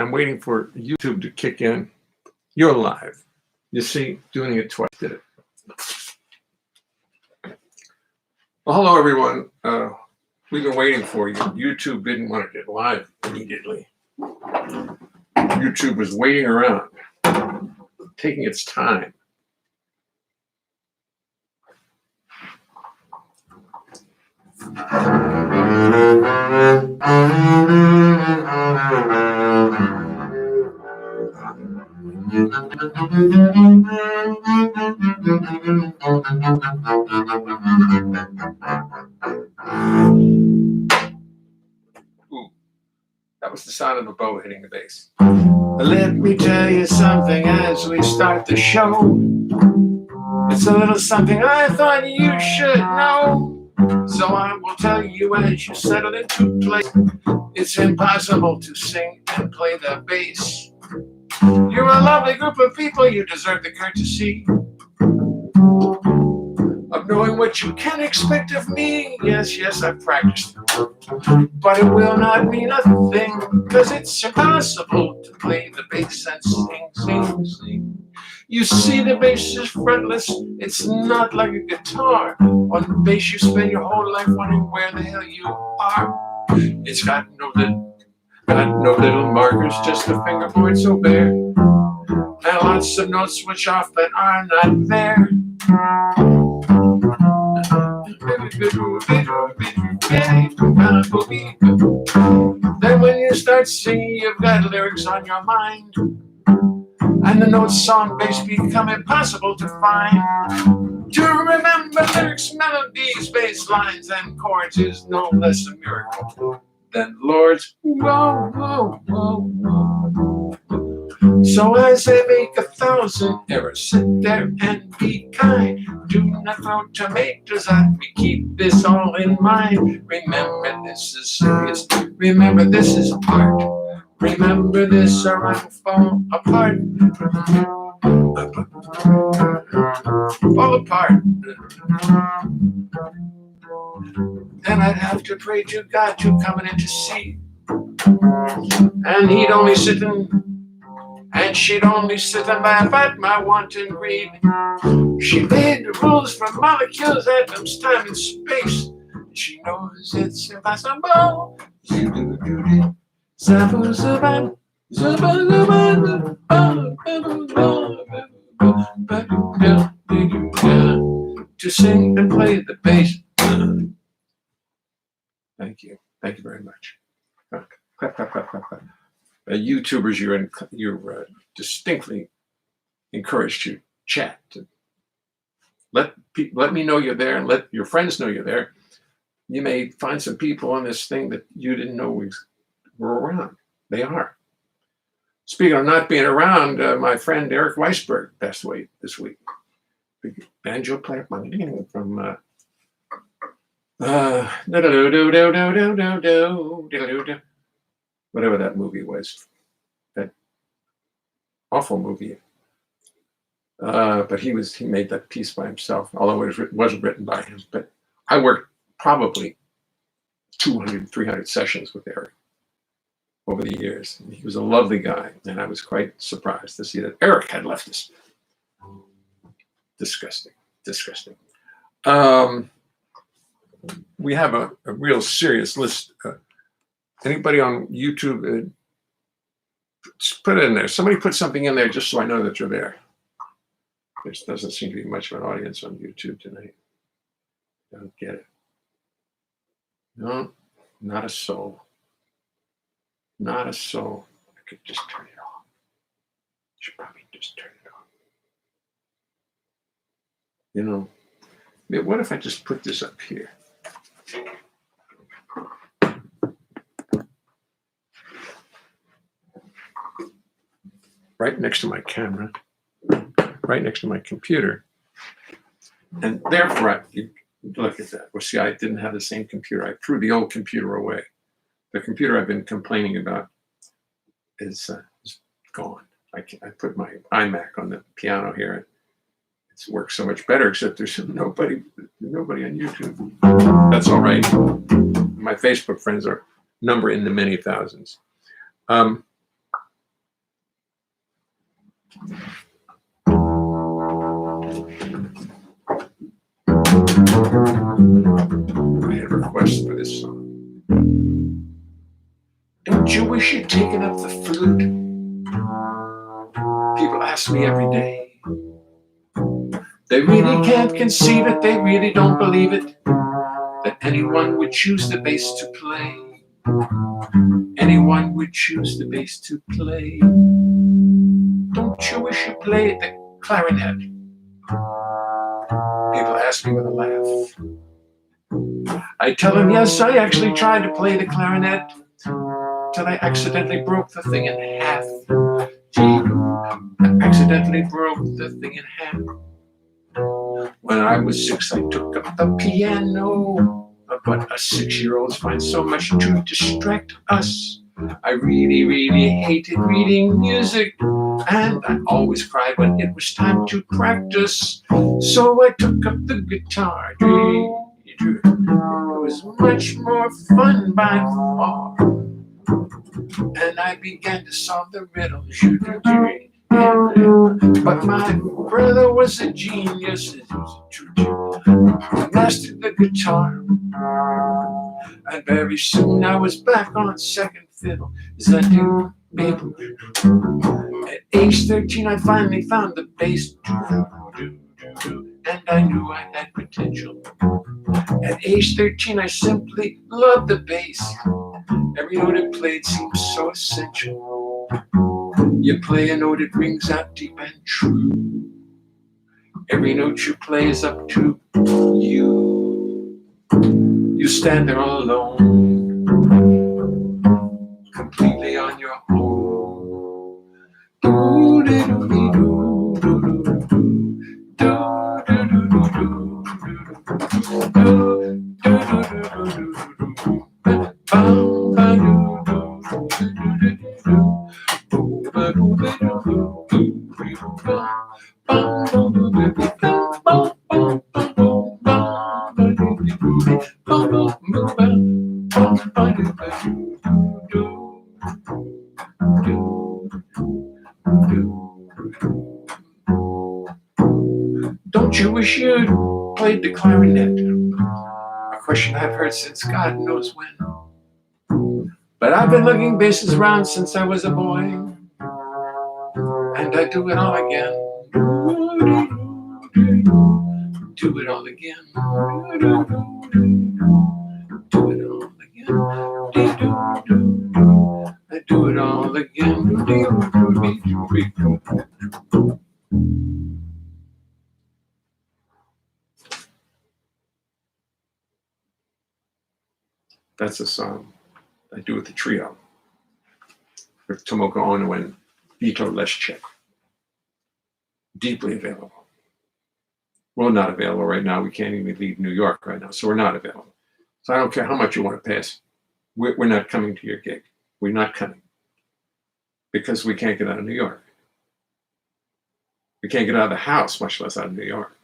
I'm waiting for YouTube to kick in. You're live. You see, doing it twice did it. Well, hello, everyone. We've been waiting for you. YouTube didn't want to get live immediately. YouTube was waiting around, taking its time. Ooh, that was the sound of a bow hitting the bass. Let me tell you something as we start the show. It's a little something I thought you should know. So I will tell you as you settle into place. It's impossible to sing and play the bass. You're a lovely group of people, you deserve the courtesy of knowing what you can expect of me. Yes, I've practiced. But it will not mean a thing, cause it's impossible to play the bass and sing. You see, the bass is fretless, it's not like a guitar. On the bass you spend your whole life wondering where the hell you are. It's got no little markers, just a fingerboard so bare, and lots of notes which often are not there. Then when you start singing, you've got lyrics on your mind, and the notes on bass become impossible to find. To remember lyrics, melodies, bass lines, and chords is no less a miracle than Lord's. Whoa, whoa, whoa, whoa. So as I make 1,000 errors, sit there and be kind. Do not throw tomatoes at me, keep this all in mind. Remember this is serious, remember this is art. Remember this or I'll fall apart. Fall apart. Then I'd have to pray to God to come in to see. And he'd only sit and she'd only sit and laugh at my wanton greed. She made the rules for molecules, atoms, time, and space. She knows it's impossible. To sing and play the bass. Thank you very much. Clap, clap, clap, clap, clap. YouTubers, you're distinctly encouraged to chat. To let me know you're there, and let your friends know you're there. You may find some people on this thing that you didn't know were around. They are. Speaking of not being around, my friend Eric Weisberg passed away this week. Big banjo player from whatever that movie was, that awful movie. But he made that piece by himself, although it wasn't written by him. But I worked probably 200, 300 sessions with Eric over the years. And he was a lovely guy, and I was quite surprised to see that Eric had left us. Disgusting. We have a real serious list. Anybody on YouTube, put it in there. Somebody put something in there just so I know that you're there. There doesn't seem to be much of an audience on YouTube tonight. Don't get it. No, not a soul. Not a soul. I could just turn it off. Should probably just turn it off. You know, what if I just put this up here? Right next to my camera, right next to my computer. And therefore, look at that. Well, see, I didn't have the same computer. I threw the old computer away. The computer I've been complaining about is gone. I put my iMac on the piano here, and it works so much better, except there's nobody on YouTube. That's all right. My Facebook friends are number in the many thousands. I had requests for this song. Don't you wish you'd taken up the flute? People ask me every day. They really can't conceive it, they really don't believe it, that anyone would choose the bass to play. Anyone would choose the bass to play. Don't you wish you played the clarinet? People ask me with a laugh. I tell them, yes, I actually tried to play the clarinet till I accidentally broke the thing in half. I accidentally broke the thing in half. When I was 6, I took up the piano, but us 6-year-olds find so much to distract us. I really, really hated reading music, and I always cried when it was time to practice. So I took up the guitar. It was much more fun by far, and I began to solve the riddle. But my brother was a genius. He mastered the guitar, and very soon I was back on second fiddle. At age 13, I finally found the bass, and I knew I had potential. At age 13, I simply loved the bass. Every note it played seemed so essential. You play a note, it rings out deep and true. Every note you play is up to you. You stand there all alone, completely on your own. Don't you wish you'd played the clarinet? A question I've heard since God knows when. But I've been lugging basses around since I was a boy, and I do it all again. Do it all again. Do it all again. I do it all again. That's a song I do with the trio with Tomoko Ono and Vito Leschek. Deeply available. Well, not available right now. We can't even leave New York right now, so we're not available. So I don't care how much you want to pay us. We're not coming to your gig. We're not coming because we can't get out of New York. We can't get out of the house, much less out of New York.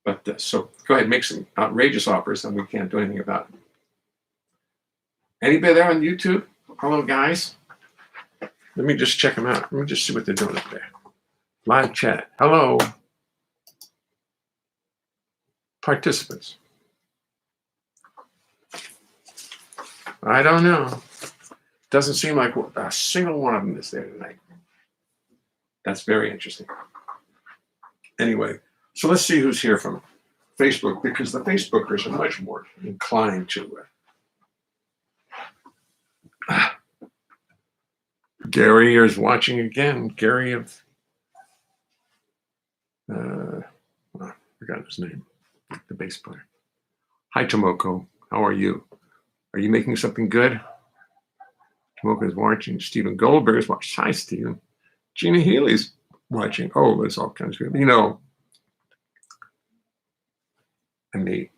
But so go ahead, make some outrageous offers, and we can't do anything about it. Anybody there on YouTube? Hello, guys. Let me just check them out. Let me just see what they're doing up there. Live chat. Hello. Participants. I don't know. Doesn't seem like a single one of them is there tonight. That's very interesting. Anyway, so let's see who's here from Facebook, because the Facebookers are much more inclined to. Gary is watching again. Gary of, I forgot his name, the bass player. Hi, Tomoko. How are you? Are you making something good? Tomoko is watching. Stephen Goldberg is watching. Hi, Stephen. Gina Healy's watching. Oh, there's all kinds of people. You know, I may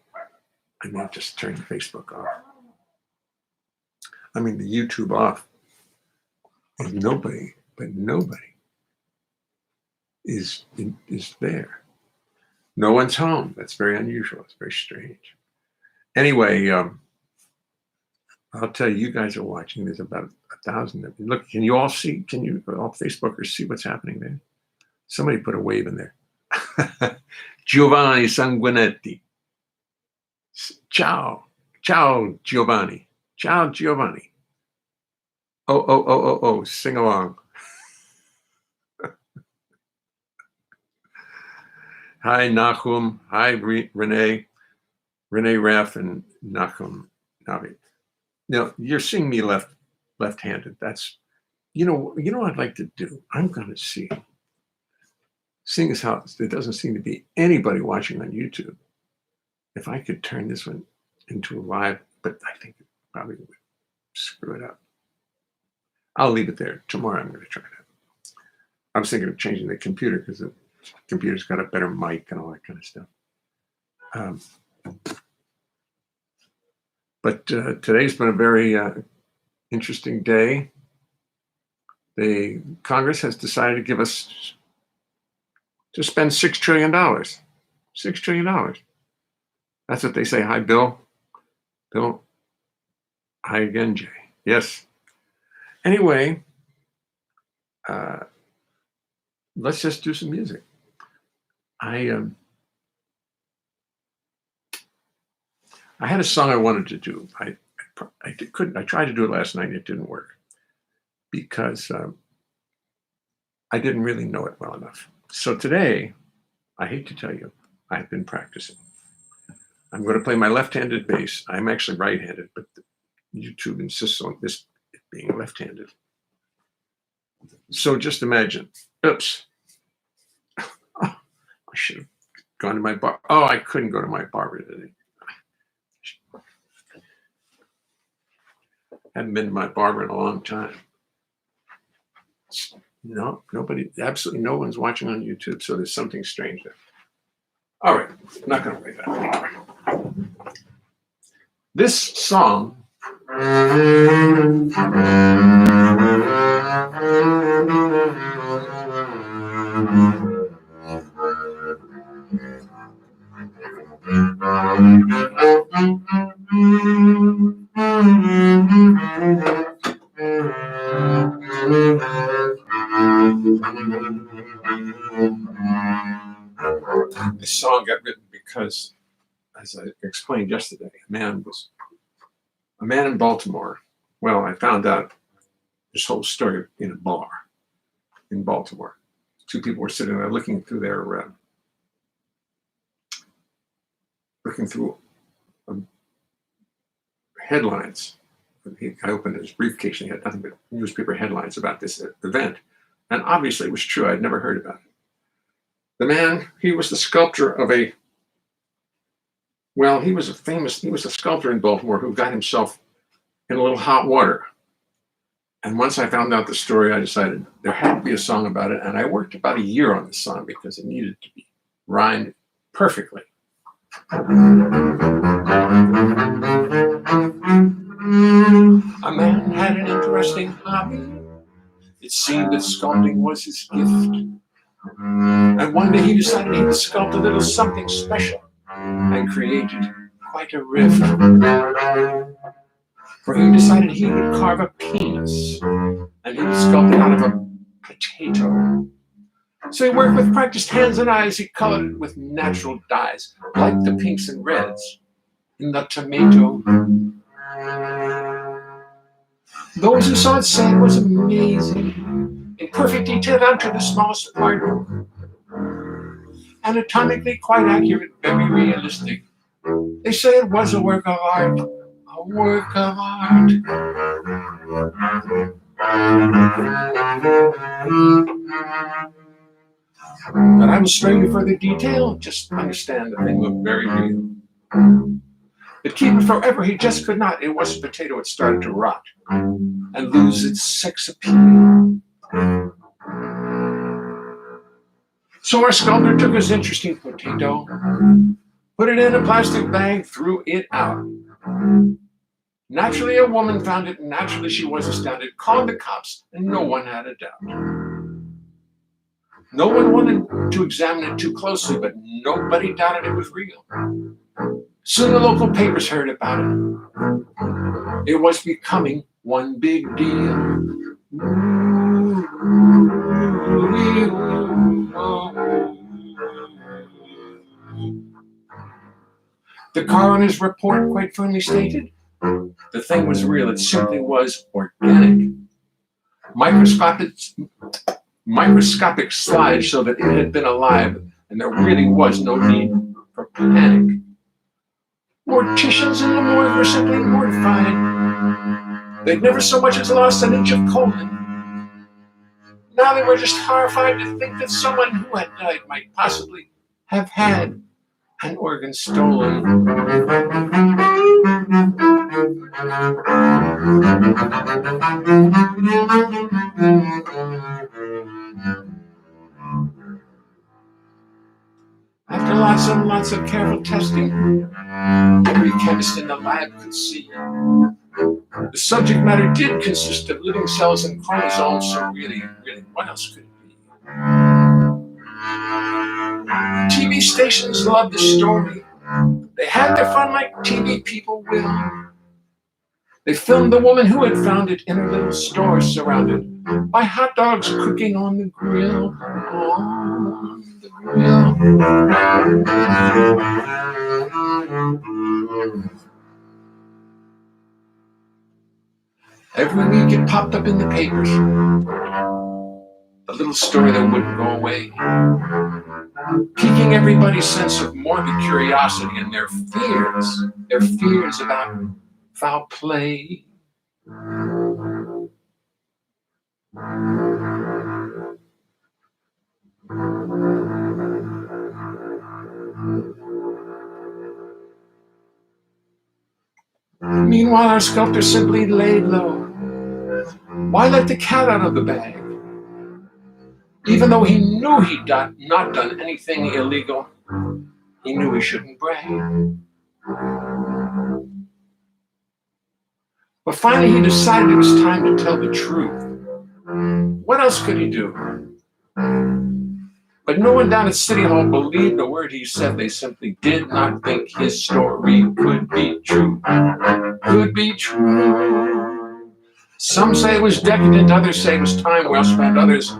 just turn Facebook off. I mean, the YouTube off. And nobody is there. No one's home. That's very unusual. It's very strange. Anyway, I'll tell you, you guys are watching. There's about 1,000 of you. Look, can you all see? Can you all Facebookers see what's happening there? Somebody put a wave in there. Giovanni Sanguinetti. Ciao. Ciao, Giovanni. Ciao, Giovanni. Oh, oh, oh, oh, oh. Sing along. Hi, Nahum. Hi, Renee. Renee Raff and Nahum Navi. Now, you're seeing me left-handed. That's, what I'd like to do? I'm going to see. Seeing as how there doesn't seem to be anybody watching on YouTube, if I could turn this one into a live, but I think it probably would screw it up. I'll leave it there. Tomorrow I'm going to try that. I was thinking of changing the computer because the computer's got a better mic and all that kind of stuff. But today's been a very interesting day. The Congress has decided to give us to spend $6 trillion. $6 trillion. That's what they say. Hi, Bill. Bill. Hi again, Jay. Yes. Anyway, let's just do some music. I had a song I wanted to do. I couldn't. I tried to do it last night and it didn't work because I didn't really know it well enough. So today, I hate to tell you, I've been practicing. I'm going to play my left-handed bass. I'm actually right-handed, but YouTube insists on this being left-handed. So just imagine. Oops. Oh, I should have gone to my bar. Oh, I couldn't go to my barber today. Haven't been to my barber in a long time. No, nobody, absolutely no one's watching on YouTube, so there's something strange there. All right, I'm not going to play that anymore. This song This song got written because, as I explained yesterday, a man in Baltimore. Well, I found out this whole story in a bar in Baltimore. Two people were sitting there looking through headlines. I opened his briefcase and he had nothing but newspaper headlines about this event. And obviously it was true. I'd never heard about it. The man, he was the sculptor of he was a sculptor in Baltimore who got himself in a little hot water. And once I found out the story, I decided there had to be a song about it. And I worked about a year on this song because it needed to be rhymed perfectly. A man had an interesting hobby. It seemed that sculpting was his gift. And one day he decided he would sculpt a little something special and created quite a riff. For he decided he would carve a penis and he would sculpt it out of a potato. So he worked with practiced hands and eyes. He colored it with natural dyes, like the pinks and reds in the tomato. Those who saw it said it was amazing, in perfect detail down to the smallest part. Anatomically quite accurate, very realistic. They say it was a work of art, a work of art. But I will stray you further detail, just understand the thing looked very real. But keep it forever, he just could not. It was a potato, it started to rot and lose its sex appeal. So our sculptor took his interesting potato, put it in a plastic bag, threw it out. Naturally, a woman found it, and naturally she was astounded, called the cops, and no one had a doubt. No one wanted to examine it too closely, but nobody doubted it was real. Soon the local papers heard about it. It was becoming one big deal. The coroner's report quite firmly stated the thing was real. It simply was organic. Microscopic slides show that it had been alive, and there really was no need for panic. Morticians in the morgue were simply mortified. They'd never so much as lost an inch of colon. Now they were just horrified to think that someone who had died might possibly have had an organ stolen. After lots and lots of careful testing, every chemist in the lab could see the subject matter did consist of living cells and chromosomes, so really, what else could it be? TV stations loved the story. They had their fun like TV people will. They filmed the woman who had found it in her little store, surrounded by hot dogs cooking on the grill. On the grill. Every week it popped up in the papers. The little story that wouldn't go away. Piquing everybody's sense of morbid curiosity and their fears about foul play. Meanwhile, our sculptor simply laid low. Why let the cat out of the bag? Even though he knew he'd not done anything illegal, he knew he shouldn't brag. But finally he decided it was time to tell the truth. What else could he do? But no one down at City Hall believed a word he said. They simply did not think his story could be true. Could be true. Some say it was decadent, others say it was time well spent, others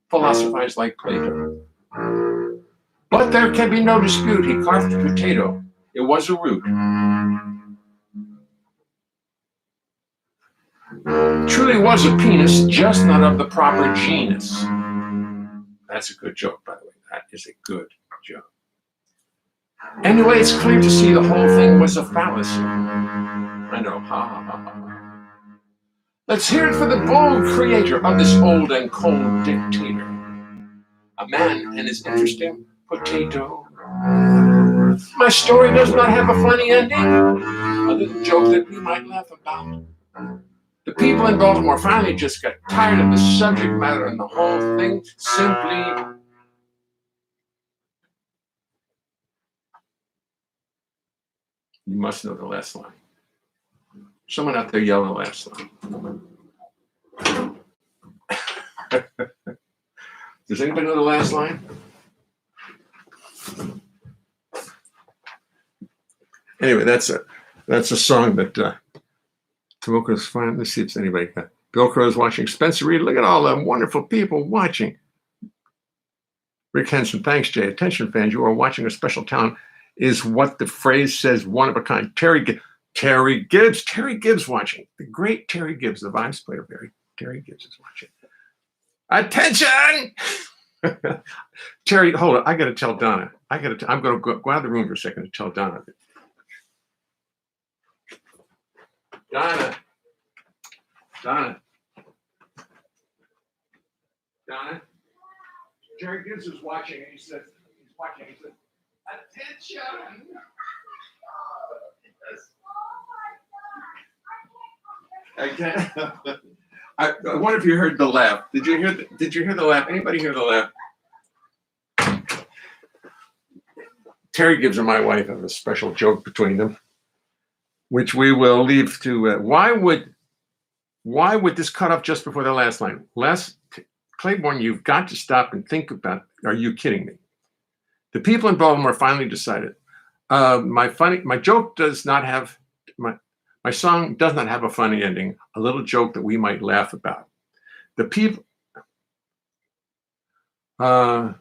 philosophize like Plato. But there can be no dispute, he carved a potato. It was a root. Truly was a penis, just not of the proper genus. That's a good joke, by the way. That is a good joke. Anyway, it's clear to see the whole thing was a fallacy. I know, ha ha ha ha. Let's hear it for the bold creator of this old and cold dictator. A man and his interesting potato. My story does not have a funny ending. A little joke that we might laugh about. The people in Baltimore finally just got tired of the subject matter and the whole thing simply You must know the last line. Someone out there yell the last line. Does anybody know the last line? Anyway, that's a song that Bill Crow's fine. Let's see if anybody got. Bill Crow's watching. Spencer Reed, look at all the wonderful people watching. Rick Henson, thanks, Jay. Attention, fans, you are watching a special talent. Is what the phrase says, one of a kind. Terry Gibbs watching. The great Terry Gibbs, the Vines player. Terry Gibbs is watching. Attention! Terry, hold on. I got to tell Donna. I'm going to go out of the room for a second to tell Donna. Donna. Terry Gibbs is watching, and he says, attention! Again. I wonder if you heard the laugh. Did you hear the laugh? Anybody hear the laugh? Terry Gibbs and my wife have a special joke between them, which we will leave to. Why would this cut off just before the last line? Claiborne, you've got to stop and think about. Are you kidding me? The people in Baltimore finally decided. My joke does not have my song does not have a funny ending. A little joke that we might laugh about. The people. Oh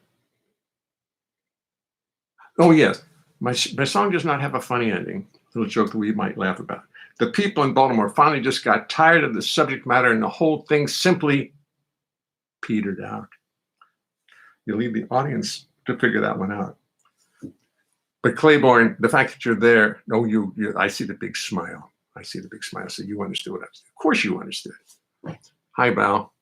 yes, My song does not have a funny ending. Little joke that we might laugh about. The people in Baltimore finally just got tired of the subject matter and the whole thing simply petered out. You leave the audience to figure that one out. But Claiborne, the fact that you're there, I see the big smile. I see the big smile. So you understood what I was doing. Of course you understood. Hi, Val.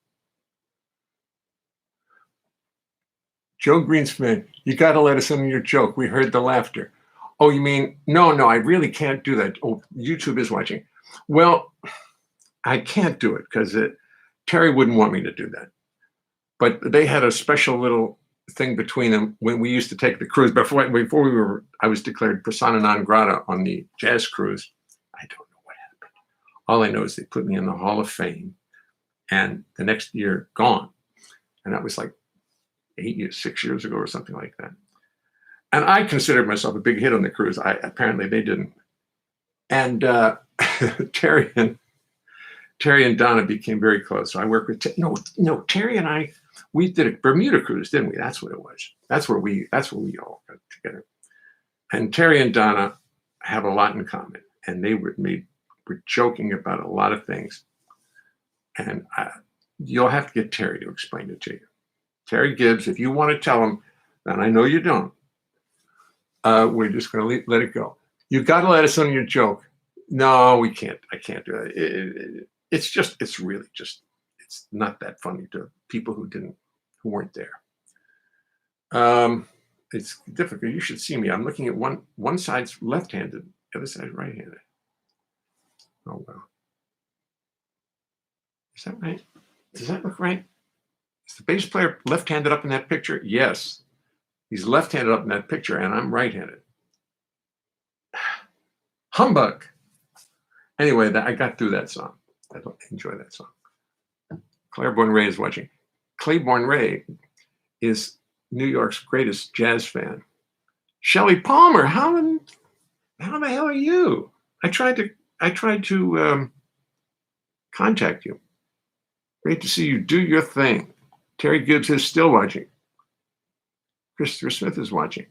Joe Greenspan, you got to let us in your joke. We heard the laughter. Oh, you mean, no, I really can't do that. Oh, YouTube is watching. Well, I can't do it because Terry wouldn't want me to do that. But they had a special little thing between them when we used to take the cruise. Before I was declared persona non grata on the jazz cruise. I don't know what happened. All I know is they put me in the Hall of Fame, and the next year gone. And that was like 6 years ago or something like that. And I considered myself a big hit on the cruise. Apparently they didn't. And Terry and Donna became very close. So I worked with Terry and I. We did a Bermuda cruise, didn't we? That's what it was. That's where we all got together. And Terry and Donna have a lot in common, and they were joking about a lot of things. And you'll have to get Terry to explain it to you. Terry Gibbs, if you want to tell him, and I know you don't, we're just going to let it go. You got to let us on your joke. No, we can't. I can't do it. It's really just, it's not that funny to people who weren't there. It's difficult. You should see me. I'm looking at one side's left-handed, the other side's right-handed. Oh, well. Is that right? Does that look right? Is the bass player left-handed up in that picture? Yes. He's left-handed up in that picture, and I'm right-handed. Humbug. Anyway, I got through that song. I enjoy that song. Claiborne Ray is watching. Claiborne Ray is New York's greatest jazz fan. Shelley Palmer, how the hell are you? I tried to contact you. Great to see you do your thing. Terry Gibbs is still watching. Christopher Smith is watching.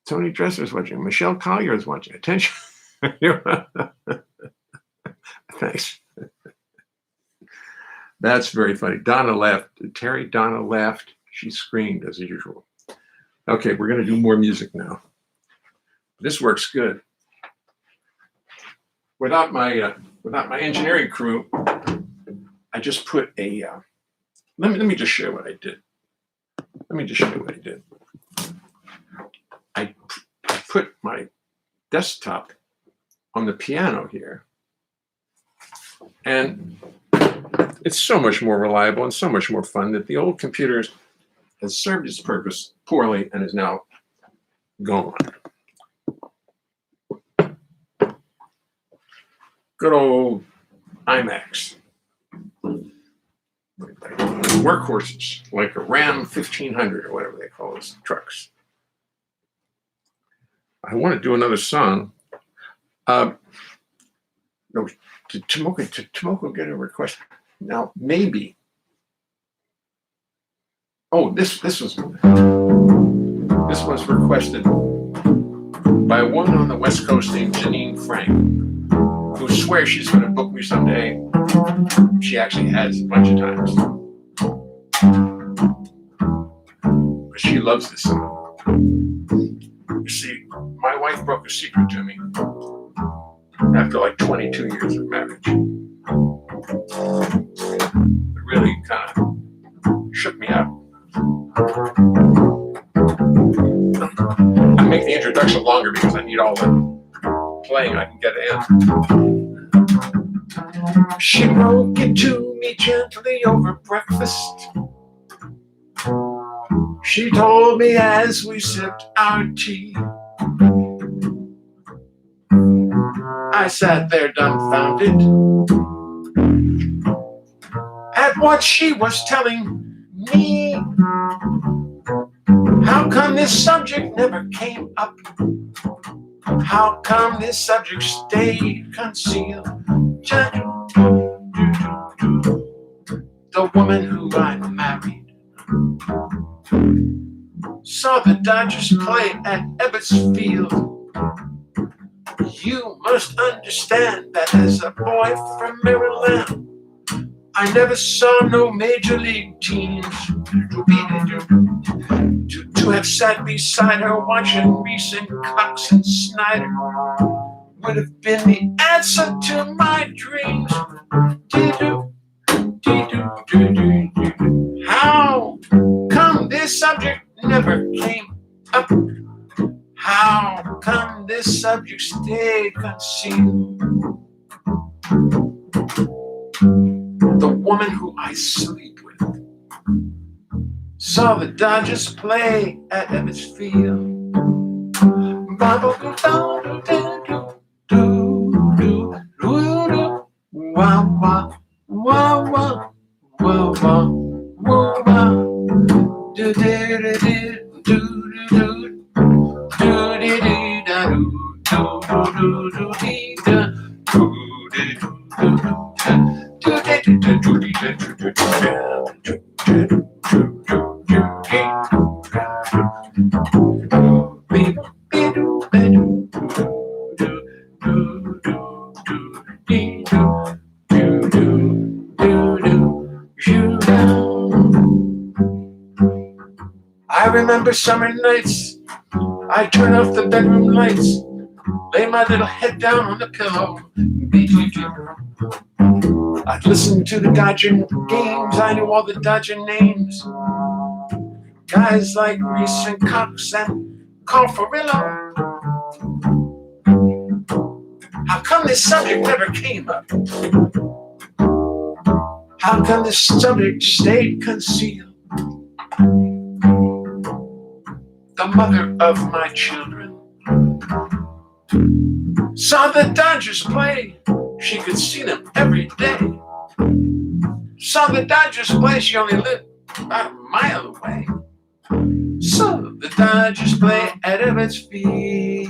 Tony Dresser is watching. Michelle Collier is watching. Attention. Thanks. That's very funny. Donna laughed. Donna laughed. She screamed as usual. Okay, we're going to do more music now. This works good. Without my engineering crew, I just put a. Let me just share what I did. I put my desktop on the piano here, and it's so much more reliable and so much more fun that the old computer has served its purpose poorly and is now gone. Good old IMAX. Workhorses, like a Ram 1500 or whatever they call those trucks. I want to do another song. No, did Tomoko get a request? Now, maybe. Oh, this was requested by a woman on the West Coast named Janine Frank, who swears she's going to book me someday. She actually has a bunch of times. But she loves this song. You see, my wife broke a secret to me after like 22 years of marriage. It really kind of shook me up. I make the introduction longer because I need all the playing I can get in. She broke it to me gently over breakfast. She told me as we sipped our tea. I sat there dumbfounded at what she was telling me. How come this subject never came up? How come this subject stayed concealed? The woman who I married saw the Dodgers play at Ebbets Field. You must understand that as a boy from Maryland, I never saw no major league teams. To have sat beside her watching Reese and Cox and Snyder would have been the answer to my dreams. How come this subject never came up? How come this subject stayed concealed? The woman who I sleep with saw the Dodgers play at Ebbets Field. I remember summer nights, I'd turn off the bedroom lights, lay my little head down on the pillow. I'd listen to the Dodger games, I knew all the Dodger names. Guys like Reese and Cox and Confarillo. How come this subject never came up? How come this subject stayed concealed? The mother of my children saw the Dodgers play. She could see them every day. Saw the Dodgers play. She only lived about a mile away. Saw the Dodgers play at Ebbets Field.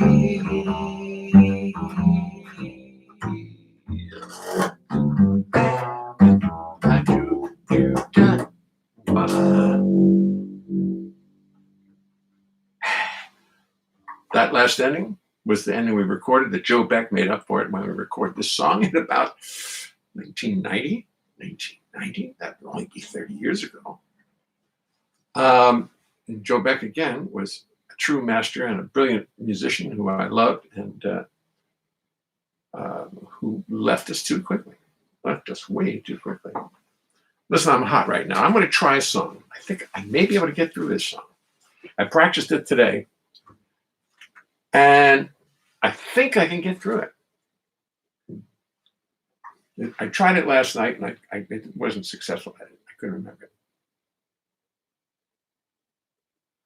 That last ending was the ending we recorded that Joe Beck made up for it when we recorded this song in about 1990. That would only be 30 years ago. And Joe Beck, again, was a true master and a brilliant musician who I loved and who left us too quickly. Left us way too quickly. Listen, I'm hot right now. I'm going to try a song. I think I may be able to get through this song. I practiced it today. And I think I can get through it. I tried it last night, and I wasn't successful at it. I couldn't remember it.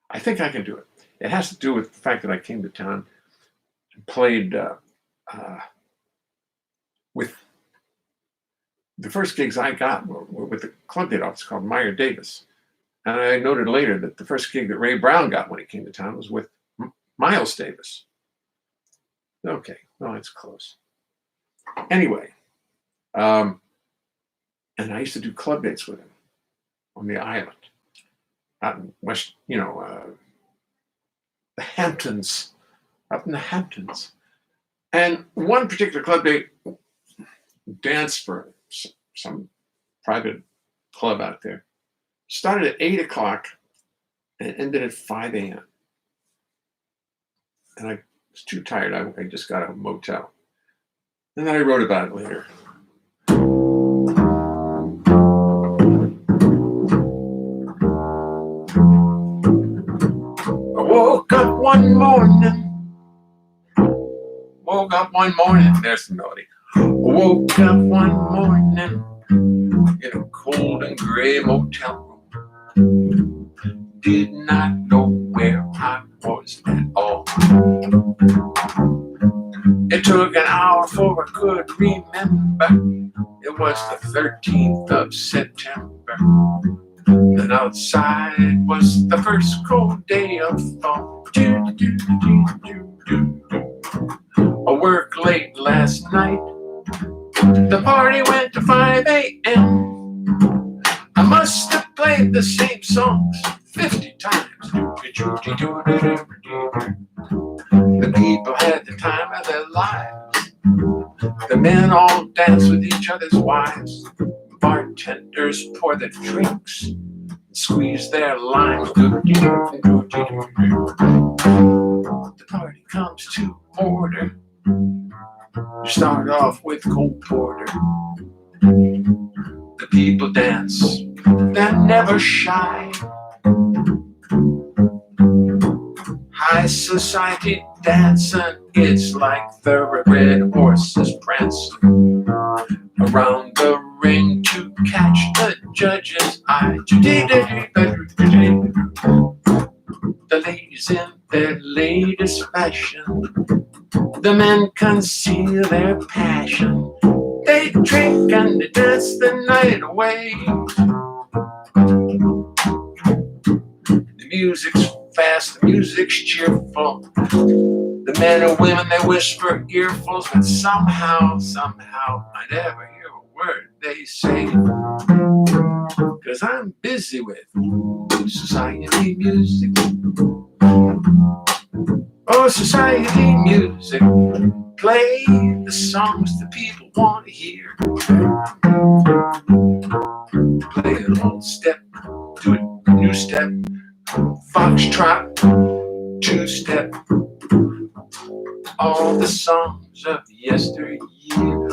I think I can do it. It has to do with the fact that I came to town and played with the first gigs I got were with the club date office called Meyer Davis. And I noted later that the first gig that Ray Brown got when he came to town was with Miles Davis. Okay, well, it's close. Anyway, and I used to do club dates with him on the island, out in West, the Hamptons, up in the Hamptons. And one particular club date dance for some private club out there started at 8 o'clock and ended at 5 a.m. And I was too tired. I just got a motel. And then I wrote about it later. I woke up one morning, there's the melody. I woke up one morning in a cold and gray motel room. Did not know where I was at all. It took an hour before I could remember. It was the 13th of September. And outside was the first cold day of fall. I worked late last night. The party went to 5 a.m. I must have played the same songs 50 times. The people had the time of their lives. The men all dance with each other's wives. Bartenders pour their drinks, squeeze their limes. The party comes to order. You start off with cold porter. The people dance, they're never shy. High society dancing, it's like thoroughbred horses prancing around the ring to catch the judge's eye. The ladies in their latest fashion, the men conceal their passion. They drink and they dance the night away. The music's fast, the music's cheerful. The men and women, they whisper earfuls, but somehow, I never hear a word they say. 'Cause I'm busy with society music. Oh, society music. Play the songs the people want to hear. Play an old step, do a new step, foxtrot, two-step. All the songs of yesteryear.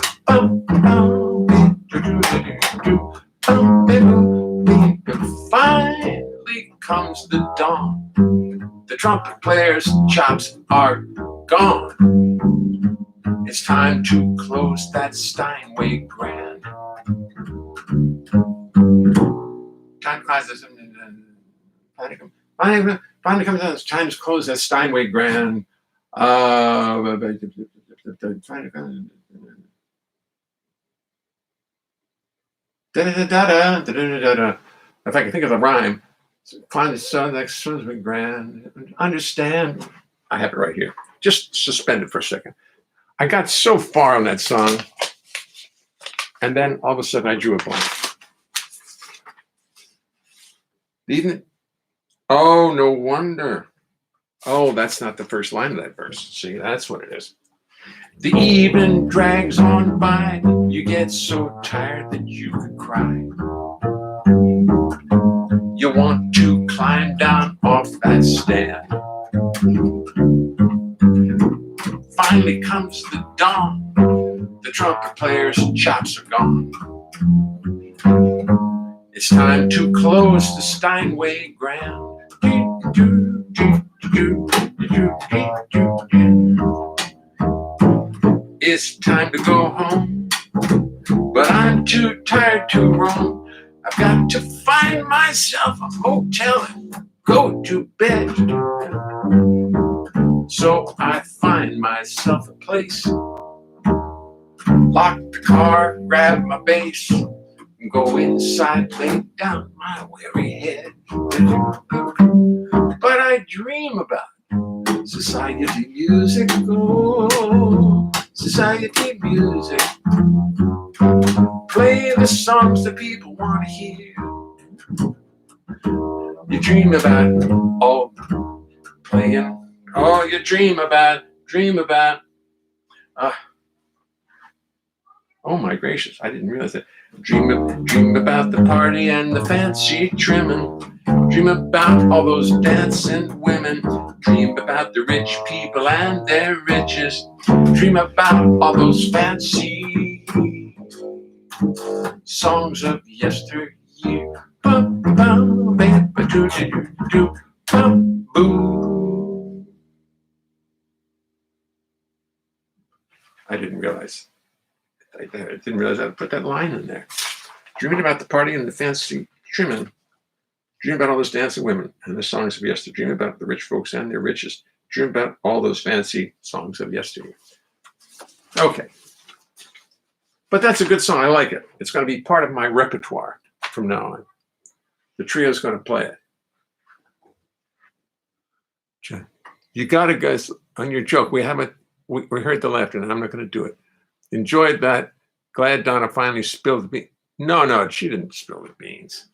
Finally comes the dawn. The trumpet player's chops are gone. It's time to close that Steinway Grand. Time to close this. Finally comes down. It's time to close that Steinway Grand. If I can think of the rhyme, climb the sun next Steinway Grand. Understand? I have it right here. Just suspend it for a second. I got so far on that song, and then all of a sudden I drew a blank. Oh, no wonder. Oh, that's not the first line of that verse. See, that's what it is. The evening drags on by. You get so tired that you could cry. You want to climb down off that stand. Finally comes the dawn. The trumpet player's chops are gone. It's time to close the Steinway Grand. It's time to go home, but I'm too tired to roam. I've got to find myself a hotel and go to bed. So I find myself a place, lock the car, grab my bass, and go inside, lay down my weary head. But I dream about society music, oh, society music. Play the songs that people want to hear. You dream about all playing. Oh, you dream about. Oh my gracious, I didn't realize that. Dream about the party and the fancy trimming. Dream about all those dancing women. Dream about the rich people and their riches. Dream about all those fancy songs of yesteryear. Bum, bum, baby, do, do, do, bum, boo. I didn't realize I put that line in there. Dreaming about the party and the fancy trimming. Dream about all those dancing women and the songs of yesterday. Dream about the rich folks and their riches. Dream about all those fancy songs of yesterday. Okay. But that's a good song. I like it. It's going to be part of my repertoire from now on. The trio's going to play it. You got it, guys. On your joke, we heard the laughter, and I'm not going to do it. Enjoyed that. Glad Donna finally spilled the beans. No, she didn't spill the beans.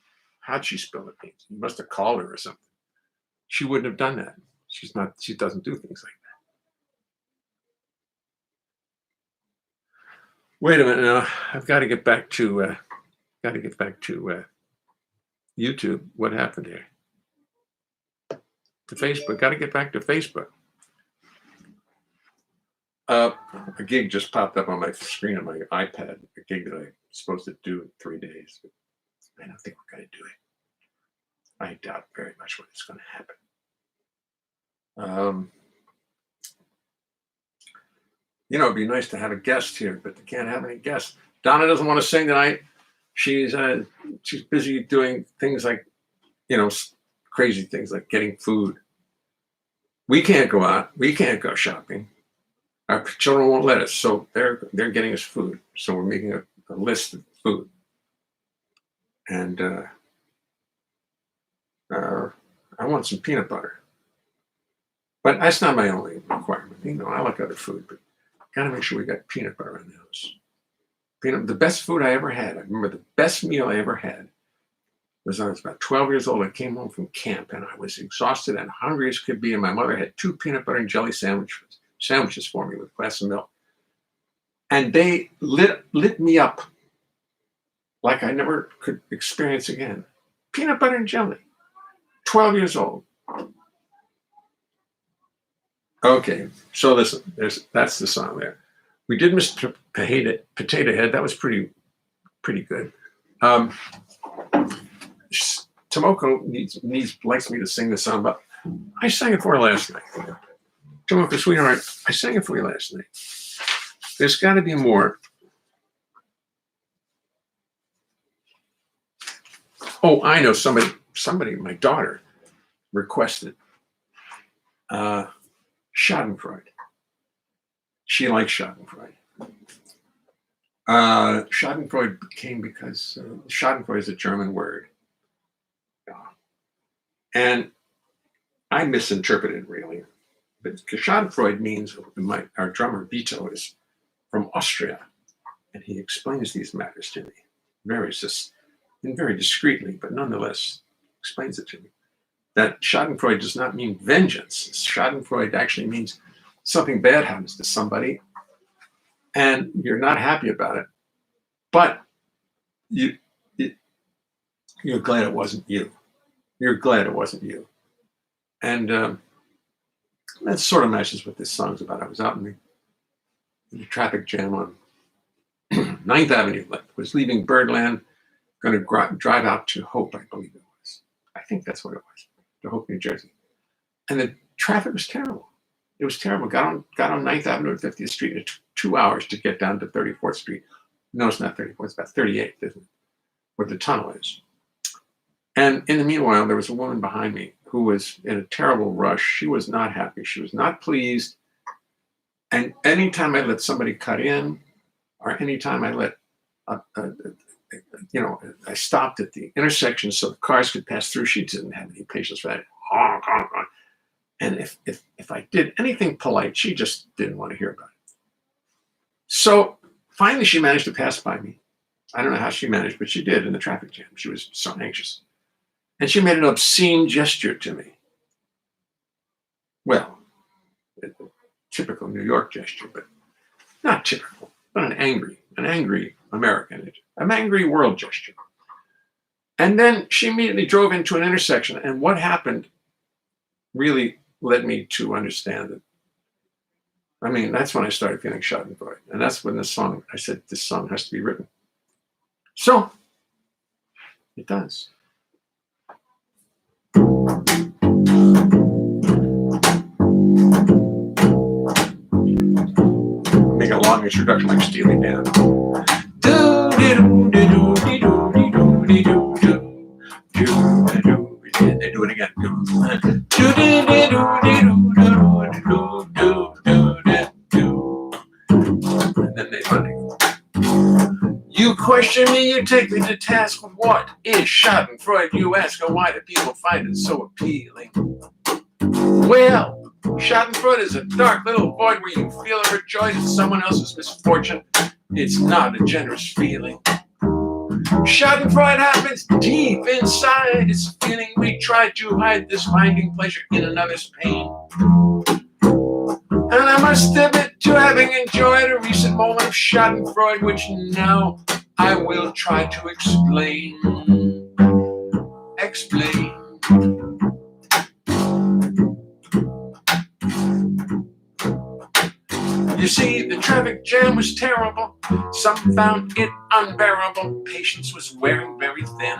How'd she spill the beans? You must have called her or something. She wouldn't have done that. She doesn't do things like that. Wait a minute now. I've got to get back to YouTube. What happened here? To Facebook. Got to get back to Facebook. A gig just popped up on my screen on my iPad. A gig that I'm supposed to do in 3 days. I don't think we're going to do it. I doubt very much when it's going to happen. It'd be nice to have a guest here, but they can't have any guests. Donna doesn't want to sing tonight. She's busy doing things like, crazy things like getting food. We can't go out. We can't go shopping. Our children won't let us, so they're getting us food. So we're making a list of food. And I want some peanut butter. But that's not my only requirement. I like other food, but gotta make sure we got peanut butter in the house. The best food I ever had. I remember the best meal I ever had was when I was about 12 years old. I came home from camp and I was exhausted and hungry as could be. And my mother had 2 peanut butter and jelly sandwiches for me with a glass of milk. And they lit me up like I never could experience again. Peanut butter and jelly. 12 years old. Okay, so listen, that's the song there. We did Miss Potato Head. That was pretty good. Tomoko likes me to sing the song, but I sang it for her last night. Tomoko, sweetheart, I sang it for you last night. There's got to be more. Oh, I know somebody. My daughter requested Schadenfreude. She likes Schadenfreude. Schadenfreude came because Schadenfreude is a German word. And I misinterpreted really. But Schadenfreude means our drummer Vito is from Austria. And he explains these matters to me. Very discreetly, but nonetheless explains it to me. That Schadenfreude does not mean vengeance. Schadenfreude actually means something bad happens to somebody and you're not happy about it, but you're glad it wasn't you. You're glad it wasn't you. And that sort of matches what this song's about. I was out in the traffic jam on 9th Avenue, was leaving Birdland, going to drive out to Hope, I believe it was. I think that's what it was. To Hope, New Jersey. And the traffic was terrible. It was terrible. Got on 9th Avenue and 50th Street. It took 2 hours to get down to 34th Street. No, it's not 34th. It's about 38th, isn't it? Where the tunnel is. And in the meanwhile, there was a woman behind me who was in a terrible rush. She was not happy. She was not pleased. And anytime I let somebody cut in, or anytime I let, I stopped at the intersection so the cars could pass through. She didn't have any patience for that. Honk, honk, honk. And if I did anything polite, she just didn't want to hear about it. So finally, she managed to pass by me. I don't know how she managed, but she did in the traffic jam. She was so anxious. And she made an obscene gesture to me. Well, a typical New York gesture, but not typical, but an angry American, an angry world gesture. And then she immediately drove into an intersection. And what happened really led me to understand it. I mean, that's when I started feeling Schadenfreude. And that's when I said, this song has to be written. So, it does. Make a long introduction like Steely Dan. They do it again. And then they funny. You question me, you take me to task with what is Schadenfreude? You ask, and why do people find it so appealing? Well, Schadenfreude is a dark little void where you feel overjoyed at someone else's misfortune. It's not a generous feeling. Schadenfreude happens deep inside. It's a feeling we try to hide, this finding pleasure in another's pain. And I must admit to having enjoyed a recent moment of Schadenfreude, which now I will try to explain. You see, the traffic jam was terrible. Some found it unbearable. Patience was wearing very thin.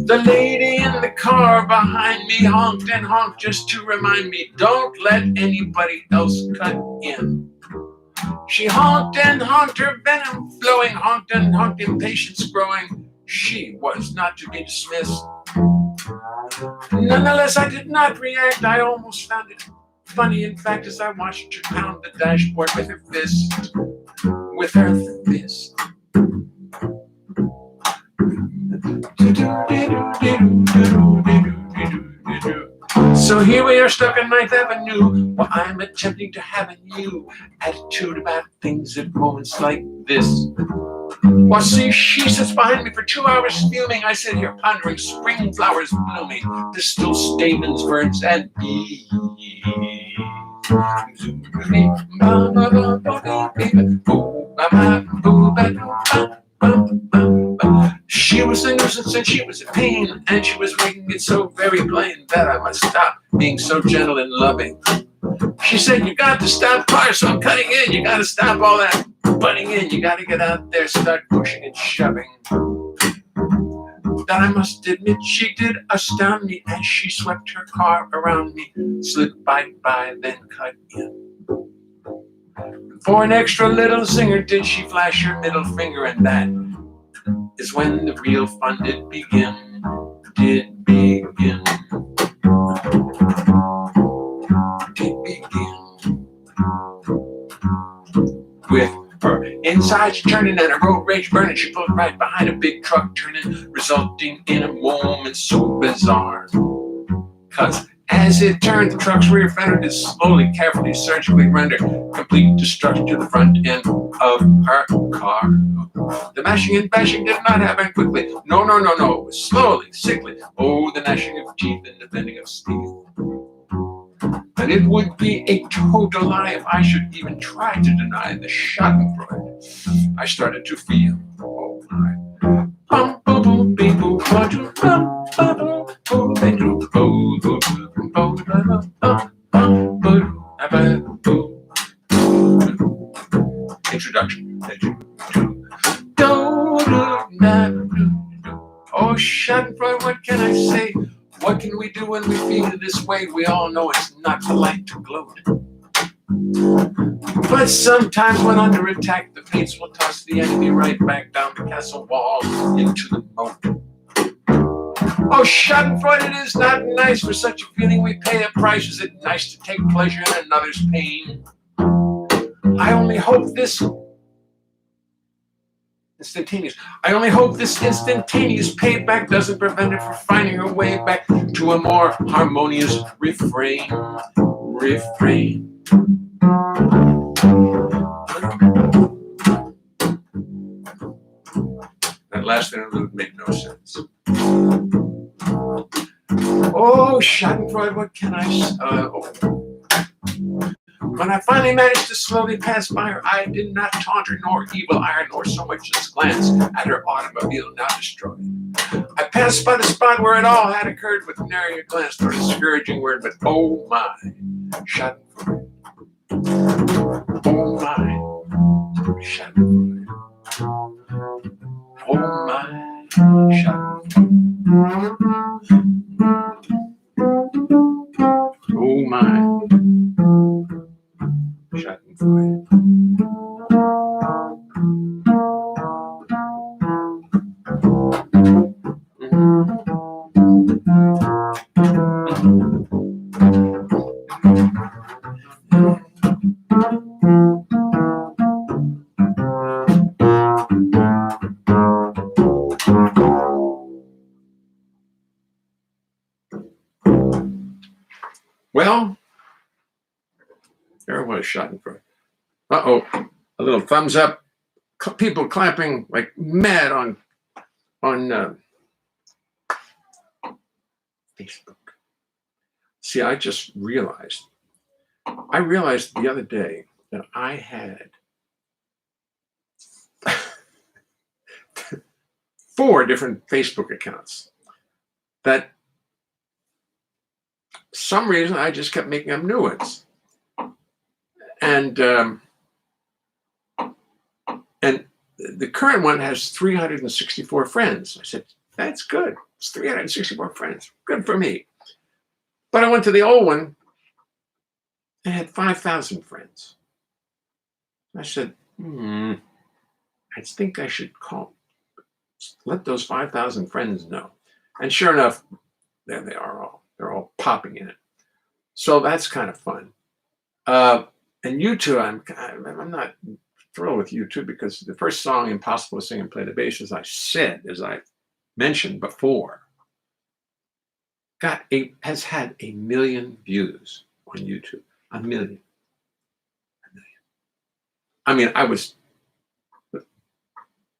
The lady in the car behind me honked and honked just to remind me, don't let anybody else cut in. She honked and honked, her venom flowing, honked and honked, impatience growing. She was not to be dismissed. Nonetheless, I did not react. I almost found it funny, in fact, as I watched her pound the dashboard with her fist. With her fist. So here we are stuck on 9th Avenue, while I'm attempting to have a new attitude about things at moments like this. While she sits behind me for 2 hours fuming, I sit here pondering spring flowers blooming, distal stamens, ferns, and bees. She was a nuisance and she was a pain, and she was making it so very plain that I must stop being so gentle and loving. She said, you got to stop cars, so I'm cutting in. You got to stop all that butting in. You got to get out there, start pushing and shoving. That I must admit she did astound me as she swept her car around me, slid by, then cut in. For an extra little zinger did she flash her middle finger, and that is when the real fun did begin. Did begin. With her insides turning and a road rage burning, she pulled right behind a big truck turning, resulting in a moment so bizarre. 'Cause as it turned, the truck's rear fender did slowly, carefully, surgically render complete destruction to the front end of her car. The mashing and bashing did not happen quickly. No. It was slowly, sickly. Oh, the gnashing of teeth and the bending of steel. And it would be a total lie if I should even try to deny the schadenfreude I started to feel. Oh my. Introduction. Oh, schadenfreude, what can I say? What can we do when we feel this way? We all know it's not polite to gloat. But sometimes when under attack, the fates will toss the enemy right back down the castle wall into the moat. Oh, schadenfreude, it is not nice for such a feeling we pay a price. Is it nice to take pleasure in another's pain? I only hope this instantaneous payback doesn't prevent her from finding her way back to a more harmonious refrain. That last interlude made no sense. Oh, schadenfreude, what can I say? When I finally managed to slowly pass by her, I did not taunt her, nor evil eye, nor so much as glance at her automobile now destroyed. I passed by the spot where it all had occurred with nary a glance, nor a discouraging word, but oh my, schadenfreude. Oh my, schadenfreude. Oh my, schadenfreude. Oh my. Schadenfreude. Well, there was schadenfreude. A little thumbs up, people clapping like mad on Facebook. See, I realized the other day that I had 4 different Facebook accounts that some reason I just kept making up new ones. And the current one has 364 friends. I said, that's good. It's 364 friends. Good for me. But I went to the old one and had 5,000 friends. I said, I think I should let those 5,000 friends know. And sure enough, there they are all. They're all popping in it. So that's kind of fun. And YouTube, I'm not thrilled with YouTube because the first song, Impossible to Sing and Play the Bass, as I mentioned before, has had 1 million views on YouTube. 1 million. 1 million. I mean,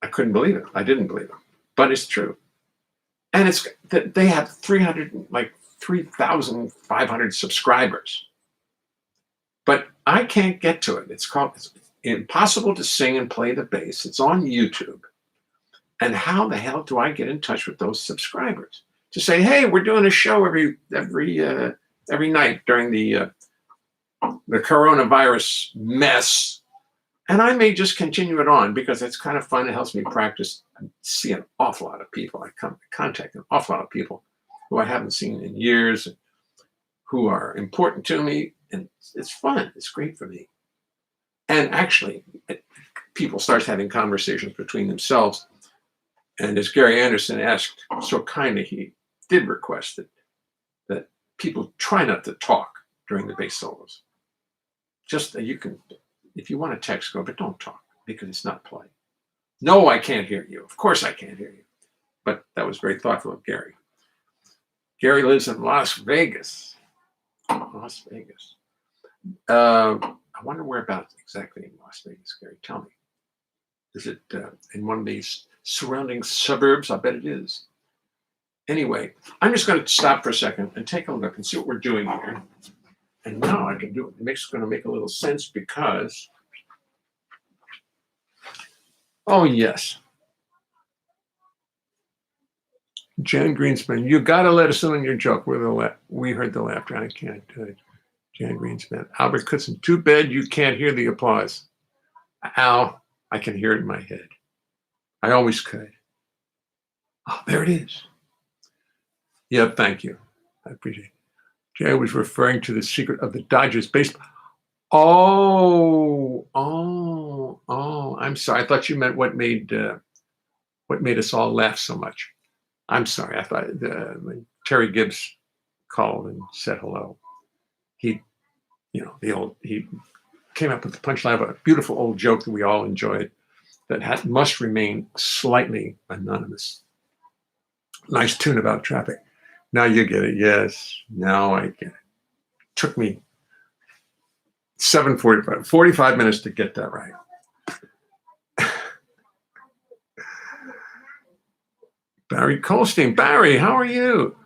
I couldn't believe it. I didn't believe it, but it's true. And it's that they have 3,500 subscribers. But I can't get to it. It's Impossible to Sing and Play the Bass. It's on YouTube. And how the hell do I get in touch with those subscribers to say, hey, we're doing a show every night during the coronavirus mess, and I may just continue it on because it's kind of fun. It helps me practice. I see an awful lot of people. I contact an awful lot of people who I haven't seen in years, and who are important to me, and it's fun. It's great for me. And actually, people start having conversations between themselves. And as Gary Anderson asked so kindly, he did request that people try not to talk during the bass solos. Just you can, if you want to text, go, but don't talk because it's not play. No, I can't hear you. Of course I can't hear you. But that was very thoughtful of Gary. Gary lives in Las Vegas. Las Vegas. I wonder whereabouts exactly in Las Vegas, Gary. Tell me. Is it in one of these surrounding suburbs? I bet it is. Anyway, I'm just going to stop for a second and take a look and see what we're doing here. And now I can do it. It's going to make a little sense because, oh yes, Jan Greenspan, you got to let us in on your joke. We heard the laughter. I can't do it. Jan Greenspan, Albert Coulson, too bad you can't hear the applause. Al, I can hear it in my head. I always could. Oh, there it is. Yep, thank you. I appreciate it. Jay was referring to the secret of the Dodgers baseball. Oh, I'm sorry. I thought you meant what made us all laugh so much. I'm sorry. I thought when Terry Gibbs called and said hello, he came up with the punchline of a beautiful old joke that we all enjoyed that must remain slightly anonymous. Nice tune about traffic. Now you get it. Yes, now I get it. Took me 45 minutes to get that right. Barry Colstein. Barry, how are you?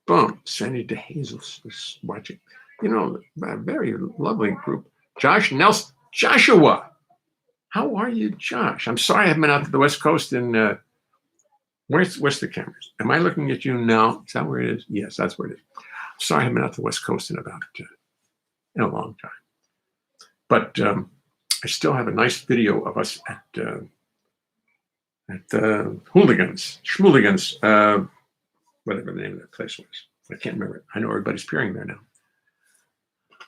Boom. Sandy DeHazel is watching. You know, a very lovely group. Josh Nelson. Joshua. How are you, Josh? I'm sorry I haven't been out to the West Coast in where's the cameras? Am I looking at you now? Is that where it is? Yes, that's where it is. Sorry I haven't been out to the West Coast in a long time. But I still have a nice video of us at Schmooligans, whatever the name of that place was. I can't remember it. I know everybody's peering there now.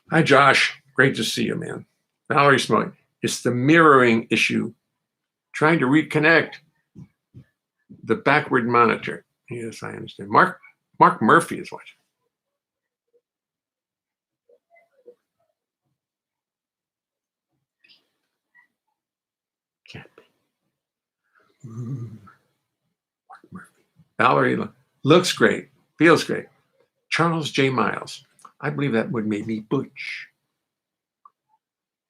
Hi, Josh. Great to see you, man. Valerie Smolley. It's the mirroring issue. Trying to reconnect the backward monitor. Yes, I understand. Mark Murphy is watching. Can't be. Mark Murphy. Valerie looks great. Feels great. Charles J. Miles. I believe that would make me Butch.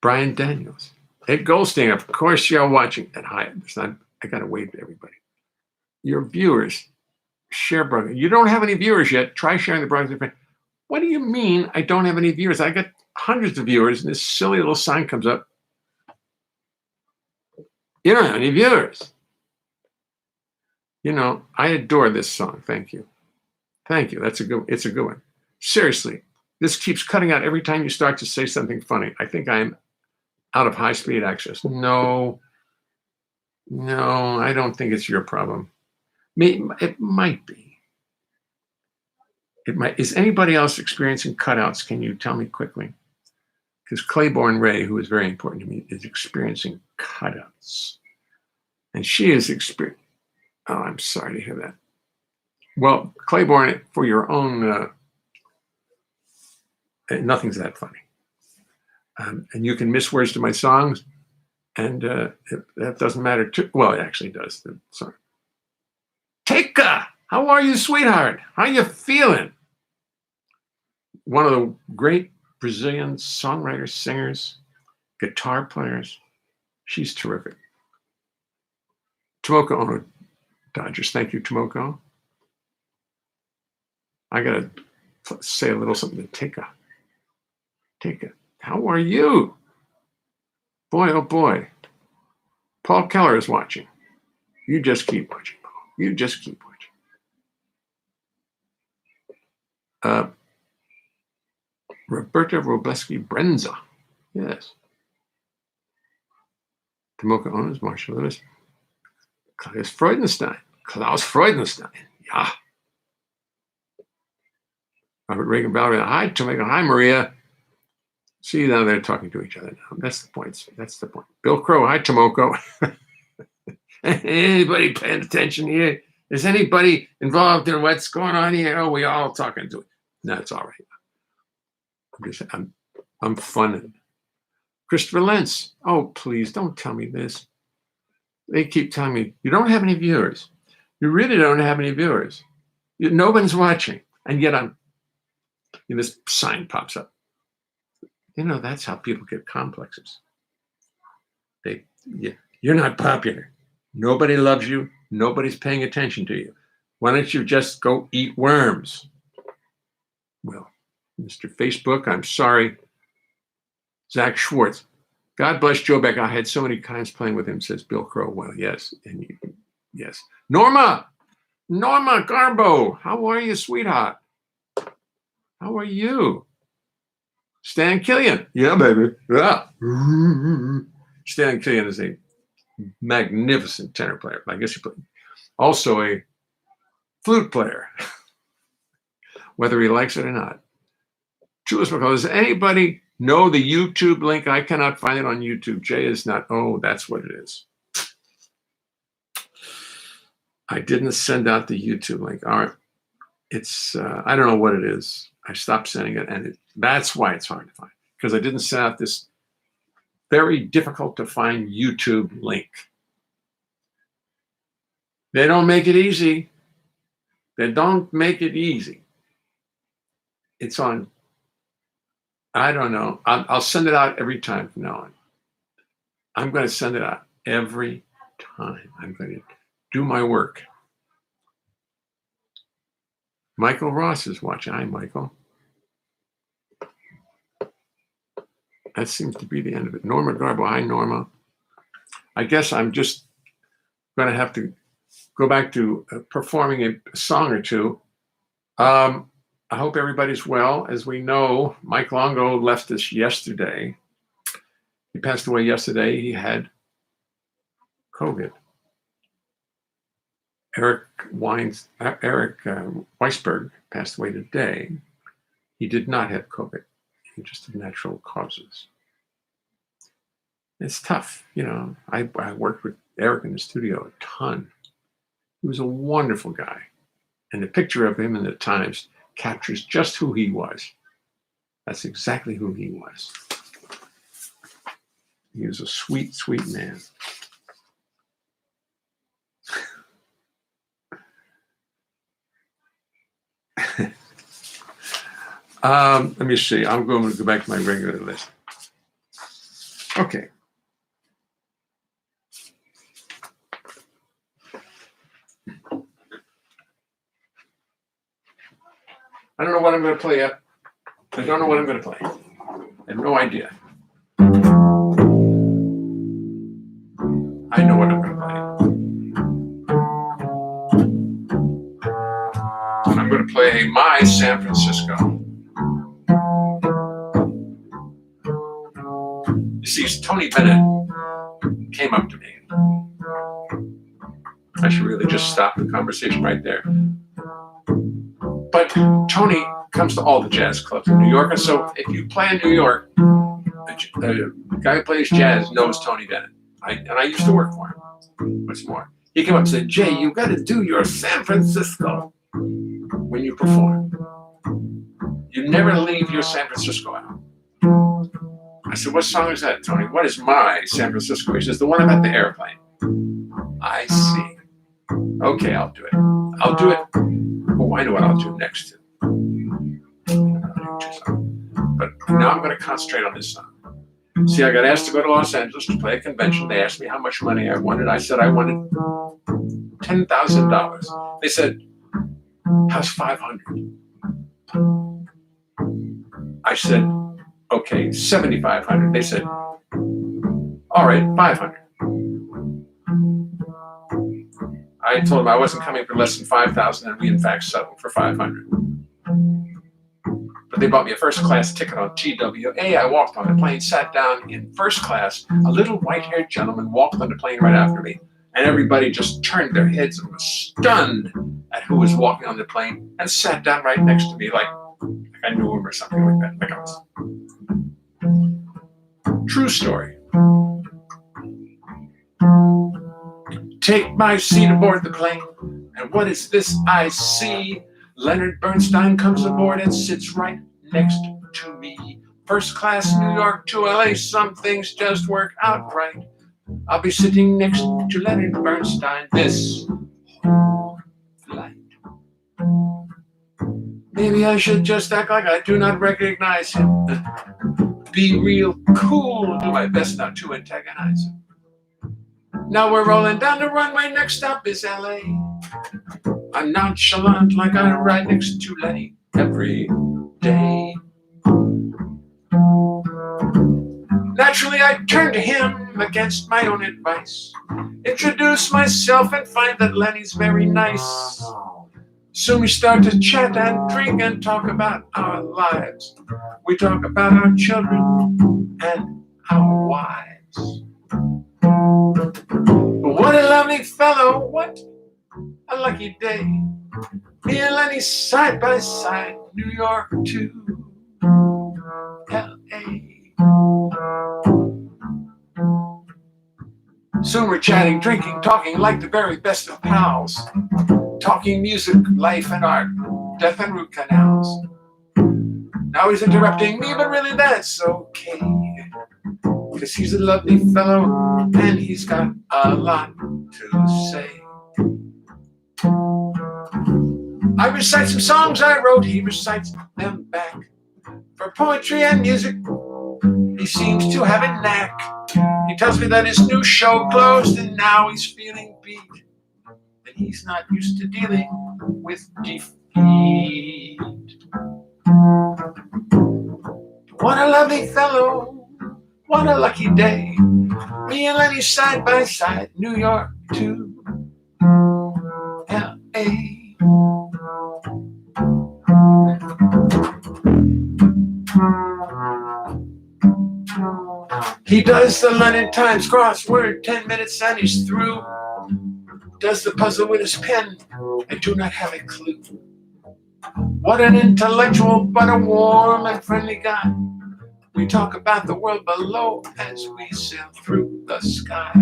Brian Daniels. Ed Goldstein, of course you're watching. And hi, I got to wave to everybody. Your viewers, share broadcast. You don't have any viewers yet. Try sharing the broadcast. What do you mean I don't have any viewers? I got hundreds of viewers, and this silly little sign comes up. You don't have any viewers. You know, I adore this song. Thank you. Thank you. It's a good one. Seriously, this keeps cutting out every time you start to say something funny. I think I'm out of high-speed access. No, I don't think it's your problem. It might be. It might. Is anybody else experiencing cutouts? Can you tell me quickly? Because Claiborne Ray, who is very important to me, is experiencing cutouts. And she is experiencing. Oh, I'm sorry to hear that. Well, Claiborne, for your own, nothing's that funny. And you can miss words to my songs, and that doesn't matter too. Well, it actually does. Sorry. Teika, how are you, sweetheart? How you feeling? One of the great Brazilian songwriters, singers, guitar players. She's terrific. Tomoko Ono, Dodgers. Thank you, Tomoko. I got to say a little something to Teika. Teika, how are you? Boy, oh boy. Paul Keller is watching. You just keep watching, Paul. You just keep watching. Roberta Robleski Brenza. Yes. Tomoko Ono, Marshall Lewis. Klaus Freudenstein. Yeah. Robert Reagan Ballerina. Hi, Tomoko. Hi, Maria. See, now they're talking to each other now. That's the point. Bill Crow. Hi, Tomoko. Anybody paying attention here? Is anybody involved in what's going on here? Oh, we all talking to it. No, it's all right. I'm funning. Christopher Lentz. Oh, please don't tell me this. They keep telling me, you don't have any viewers. You really don't have any viewers. Nobody's watching. And yet this sign pops up. You know, that's how people get complexes. You're not popular. Nobody loves you. Nobody's paying attention to you. Why don't you just go eat worms? Well, Mr. Facebook, I'm sorry. Zach Schwartz. God bless Joe Beck. I had so many times playing with him, says Bill Crow. Well, yes. Yes. Norma Garbo. How are you, sweetheart? How are you? Stan Killian. Yeah, baby. Yeah. Stan Killian is a magnificent tenor player. I guess he played. Also a flute player, whether he likes it or not. Julius McCall, does anybody know the YouTube link? I cannot find it on YouTube. Jay is not. Oh, that's what it is. I didn't send out the YouTube link. All right. It's, I don't know what it is. I stopped sending it, and that's why it's hard to find, because I didn't send out this very difficult to find YouTube link. They don't make it easy. They don't make it easy. It's on, I don't know. I'll send it out every time from now on. I'm going to send it out every time. I'm going to do my work. Michael Ross is watching. Hi, Michael. That seems to be the end of it. Norma Garbo. Hi, Norma. I guess I'm just going to have to go back to performing a song or two. I hope everybody's well. As we know, Mike Longo left us yesterday. He passed away yesterday. He had COVID. Eric Weisberg passed away today. He did not have COVID. He just had natural causes. It's tough, you know. I worked with Eric in the studio a ton. He was a wonderful guy. And the picture of him in the Times captures just who he was. That's exactly who he was. He was a sweet, sweet man. Let me see. I'm going to go back to my regular list. Okay. I don't know what I'm going to play yet. I don't know what I'm going to play. I have no idea. I know what I'm going to play. I'm going to play My San Francisco. You see, Tony Bennett came up to me. I should really just stop the conversation right there. But Tony comes to all the jazz clubs in New York, and so if you play in New York, the guy who plays jazz knows Tony Bennett. And I used to work for him. What's more, he came up and said, Jay, you got to do your San Francisco when you perform. You never leave your San Francisco out. I said, what song is that, Tony? What is My San Francisco? He says, the one about the airplane. I see. Okay, I'll do it. I'll do it. Oh, I know what I'll do next too. But now I'm going to concentrate on this song. See, I got asked to go to Los Angeles to play a convention. They asked me how much money I wanted. I said I wanted $10,000. They said, how's 500? I said, okay, 7,500. They said, all right, 500. I told them I wasn't coming for less than 5,000, and we in fact settled for 500. But they bought me a first-class ticket on TWA. I walked on the plane, sat down in first class. A little white-haired gentleman walked on the plane right after me, and everybody just turned their heads and was stunned at who was walking on the plane and sat down right next to me like I knew him or something like that. Like I was. True story. Take my seat aboard the plane, and what is this I see? Leonard Bernstein comes aboard and sits right next to me. First class New York to LA, some things just work out right. I'll be sitting next to Leonard Bernstein this whole flight. Maybe I should just act like I do not recognize him. Be real cool, do my best not to antagonize him. Now we're rolling down the runway, next stop is LA. I'm nonchalant like I ride next to Lenny every day. Naturally, I turn to him against my own advice. Introduce myself and find that Lenny's very nice. Soon we start to chat and drink and talk about our lives. We talk about our children and our wives. What a lovely fellow, what a lucky day. Me and Lenny side by side, New York to LA. Soon we're chatting, drinking, talking like the very best of pals. Talking music, life and art, death and root canals. Now he's interrupting me, but really that's okay. Cause he's a lovely fellow and he's got a lot to say. I recite some songs I wrote, he recites them back. For poetry and music, he seems to have a knack. He tells me that his new show closed and now he's feeling beat. And he's not used to dealing with defeat. What a lovely fellow, what a lucky day. Me and Lenny side by side, New York to LA. He does the London Times crossword, 10 minutes and he's through. Does the puzzle with his pen, I do not have a clue. What an intellectual but a warm and friendly guy. We talk about the world below as we sail through the sky.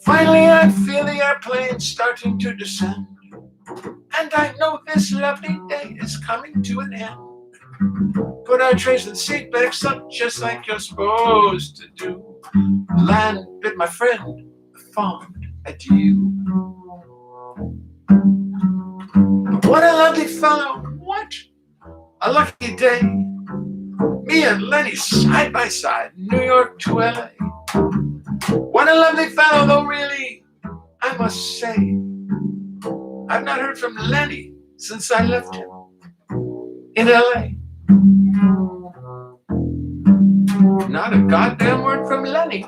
Finally I feel the airplane starting to descend, and I know this lovely day is coming to an end. Put our trays and seat backs up just like you're supposed to do. Land, bid my friend a fond adieu. What a lovely fellow, what a lucky day. Me and Lenny side by side, New York to LA. What a lovely fellow, though really, I must say, I've not heard from Lenny since I left him in LA. Not a goddamn word from Lenny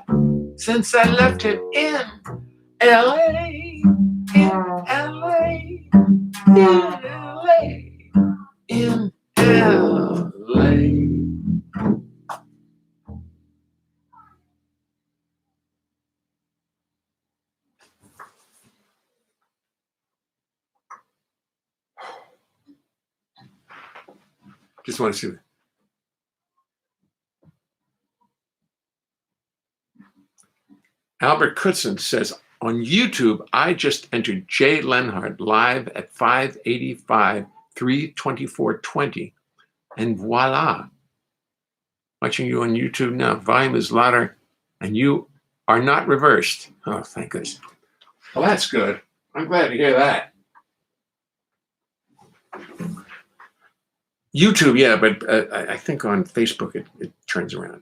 since I left him in LA. In LA. In LA. In LA. Just want to see. Albert Kutzen says, on YouTube, I just entered Jay Leonhart live at 585, 324.20, and voila. Watching you on YouTube now. Volume is louder, and you are not reversed. Oh, thank goodness. Well, that's good. I'm glad to hear that. YouTube, yeah, but I think on Facebook it turns around.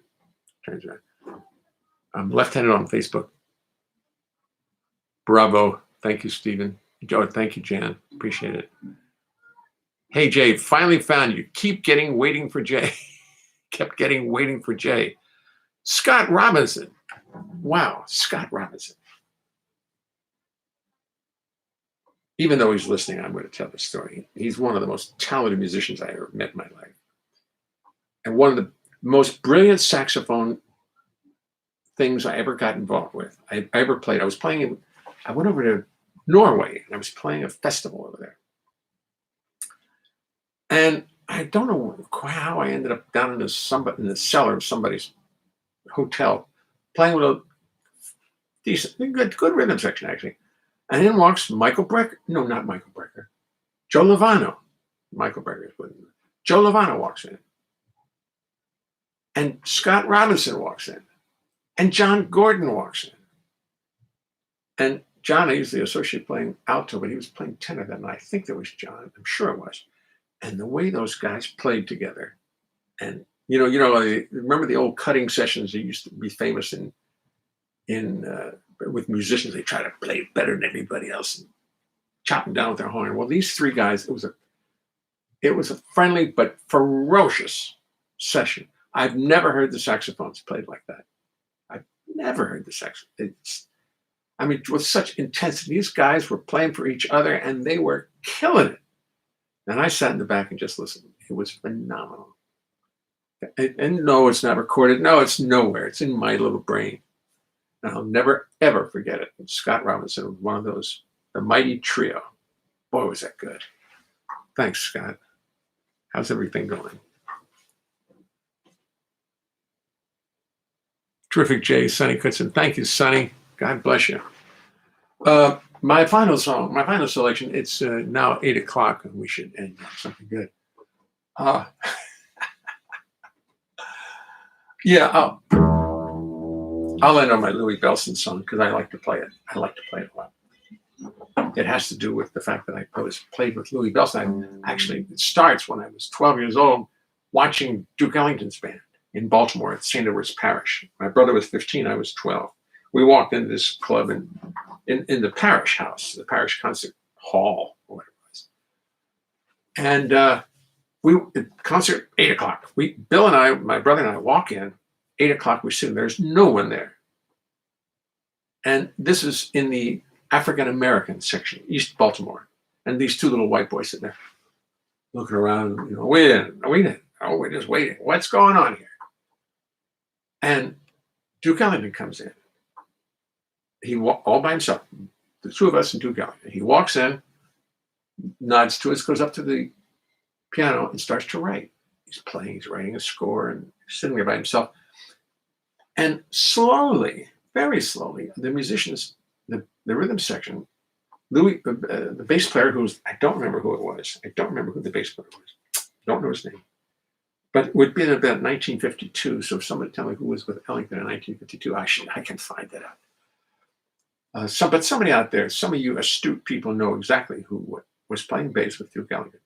I'm left-handed on Facebook. Bravo. Thank you, Stephen. Oh, thank you, Jan. Appreciate it. Hey, Jay, finally found you. Kept getting waiting for Jay. Scott Robinson. Wow, Scott Robinson. Even though he's listening, I'm going to tell the story. He's one of the most talented musicians I ever met in my life. And one of the most brilliant saxophone things I ever got involved with. I ever played. I went over to Norway and I was playing a festival over there. And I don't know how I ended up down in the cellar of somebody's hotel playing with a decent, good rhythm section, actually. And in walks Michael Brecker. No, not Michael Brecker. Joe Lovano. Michael Brecker is with him. Joe Lovano walks in. And Scott Robinson walks in. And John Gordon walks in. And John, I usually associate playing alto, but he was playing tenor that night. I think that was John. I'm sure it was. And the way those guys played together. And, remember the old cutting sessions that used to be famous with musicians? They try to play better than everybody else and chop them down with their horn. Well, these three guys, it was a friendly but ferocious session. I've never heard the saxophones played like that. I've never heard the saxophone. With such intensity, these guys were playing for each other and they were killing it. And I sat in the back and just listened. It was phenomenal. And no, it's not recorded. No, it's nowhere. It's in my little brain. And I'll never, ever forget it. And Scott Robinson was one of those, the mighty trio. Boy, was that good. Thanks, Scott. How's everything going? Terrific, Jay. Sonny Kutzen. Thank you, Sonny. God bless you. My final selection, it's now 8 o'clock, and we should end on something good. I'll end on my Louis Bellson song because I like to play it. I like to play it a lot. It has to do with the fact that I played with Louis Bellson. It starts when I was 12 years old watching Duke Ellington's band in Baltimore at St. Edward's Parish. My brother was 15, I was 12. We walked into this club in the parish house, the parish concert hall, or whatever it was. And concert 8 o'clock. Bill and I, my brother and I, walk in 8 o'clock. We're sitting. There's no one there. And this is in the African American section, East Baltimore. And these two little white boys sitting there, looking around. We're just waiting. What's going on here? And Duke Ellington comes in. He all by himself, the two of us and Duke Ellington. He walks in, nods to us, goes up to the piano and starts to write. He's playing, he's writing a score and sitting there by himself. And slowly, very slowly, the musicians, the rhythm section, Louis, the bass player, I don't remember who it was. I don't remember who the bass player was. I don't know his name. But it would be about 1952. So if somebody tell me who was with Ellington in 1952, I can find that out. But somebody out there, some of you astute people know exactly who was playing bass with Duke Ellington.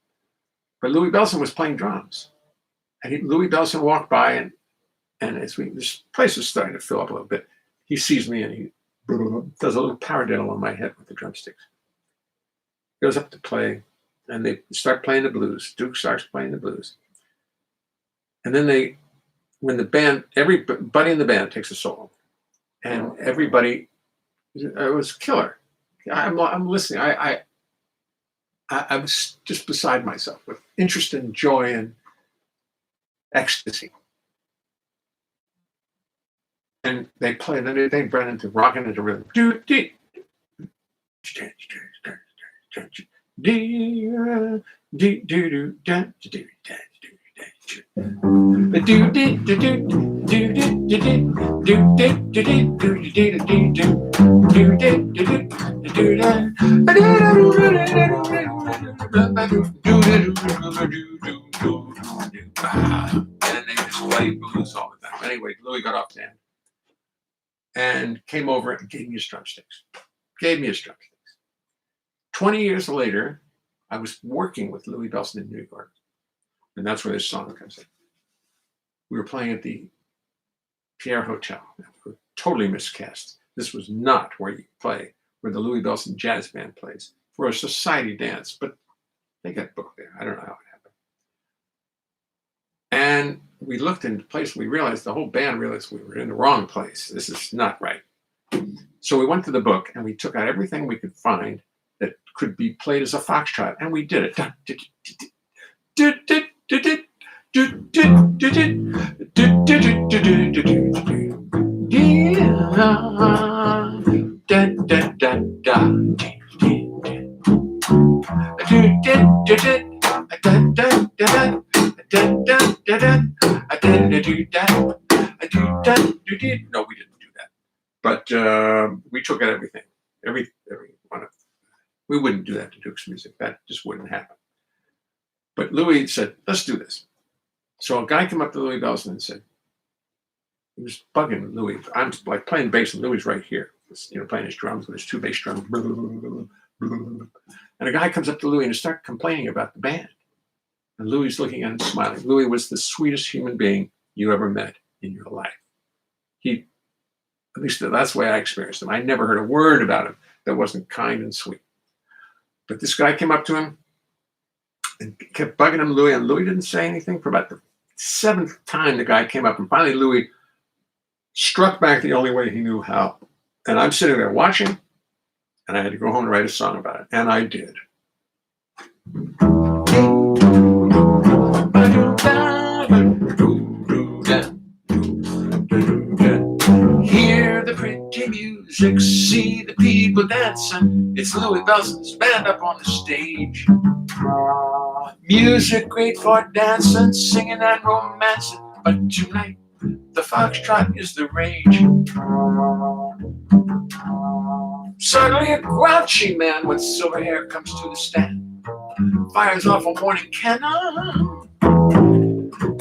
But Louis Bellson was playing drums. And Louis Bellson walked by, and this place was starting to fill up a little bit. He sees me and he does a little paradiddle on my head with the drumsticks. goes up to play, and they start playing the blues. Duke starts playing the blues. And then when the band, everybody in the band takes a solo. And everybody, it was killer. I'm listening. I was just beside myself with interest and joy and ecstasy. And they play, then they brought into rocking into rhythm. And they just play blues all the time. Anyway, Louis got off then and came over and gave me his drumsticks. 20 years later, I was working with Louis Bellson in New York, and that's where this song comes in. We were playing at the Pierre Hotel. We were totally miscast. This was not where you play, where the Louis Bellson Jazz Band plays, for a society dance, but they got booked there. I don't know how it happened. And we looked into the place, and we realized, the whole band realized we were in the wrong place. This is not right. So we went to the book, and we took out everything we could find that could be played as a foxtrot, and we did it. No, we didn't do that. But we took out everything. Every one of them. We wouldn't do that to Duke's music. That just wouldn't happen. But Louis said, let's do this. So a guy came up to Louis Bellson and said, he was bugging Louis. I'm like playing bass, and Louis right here, playing his drums with his two bass drums. And a guy comes up to Louis and starts complaining about the band. And Louis is looking at him smiling. Louis was the sweetest human being you ever met in your life. At least that's the way I experienced him. I never heard a word about him that wasn't kind and sweet. But this guy came up to him and kept bugging him, Louis, and Louis didn't say anything for about the 7th time the guy came up, and finally Louis struck back the only way he knew how. And I'm sitting there watching, and I had to go home and write a song about it, and I did. Hear the pretty music, see the people dancing. It's Louis Bellson's band up on the stage. Music great for dancing, singing and romancing, but tonight the foxtrot is the rage. Suddenly a grouchy man with silver hair comes to the stand, fires off a warning cannon.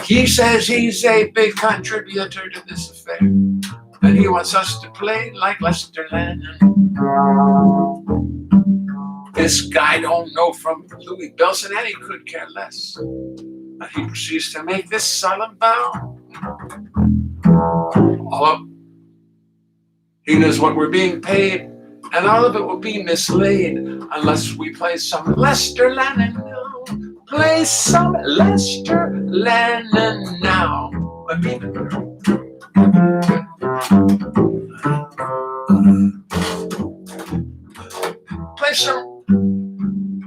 He says he's a big contributor to this affair, and he wants us to play like Lester Lennon. This guy don't know from Louis Bellson, and he could care less. And he proceeds to make this solemn vow. He knows what we're being paid, and all of it will be mislaid unless we play some Lester Lennon now. Play some Lester Lennon now. Play some.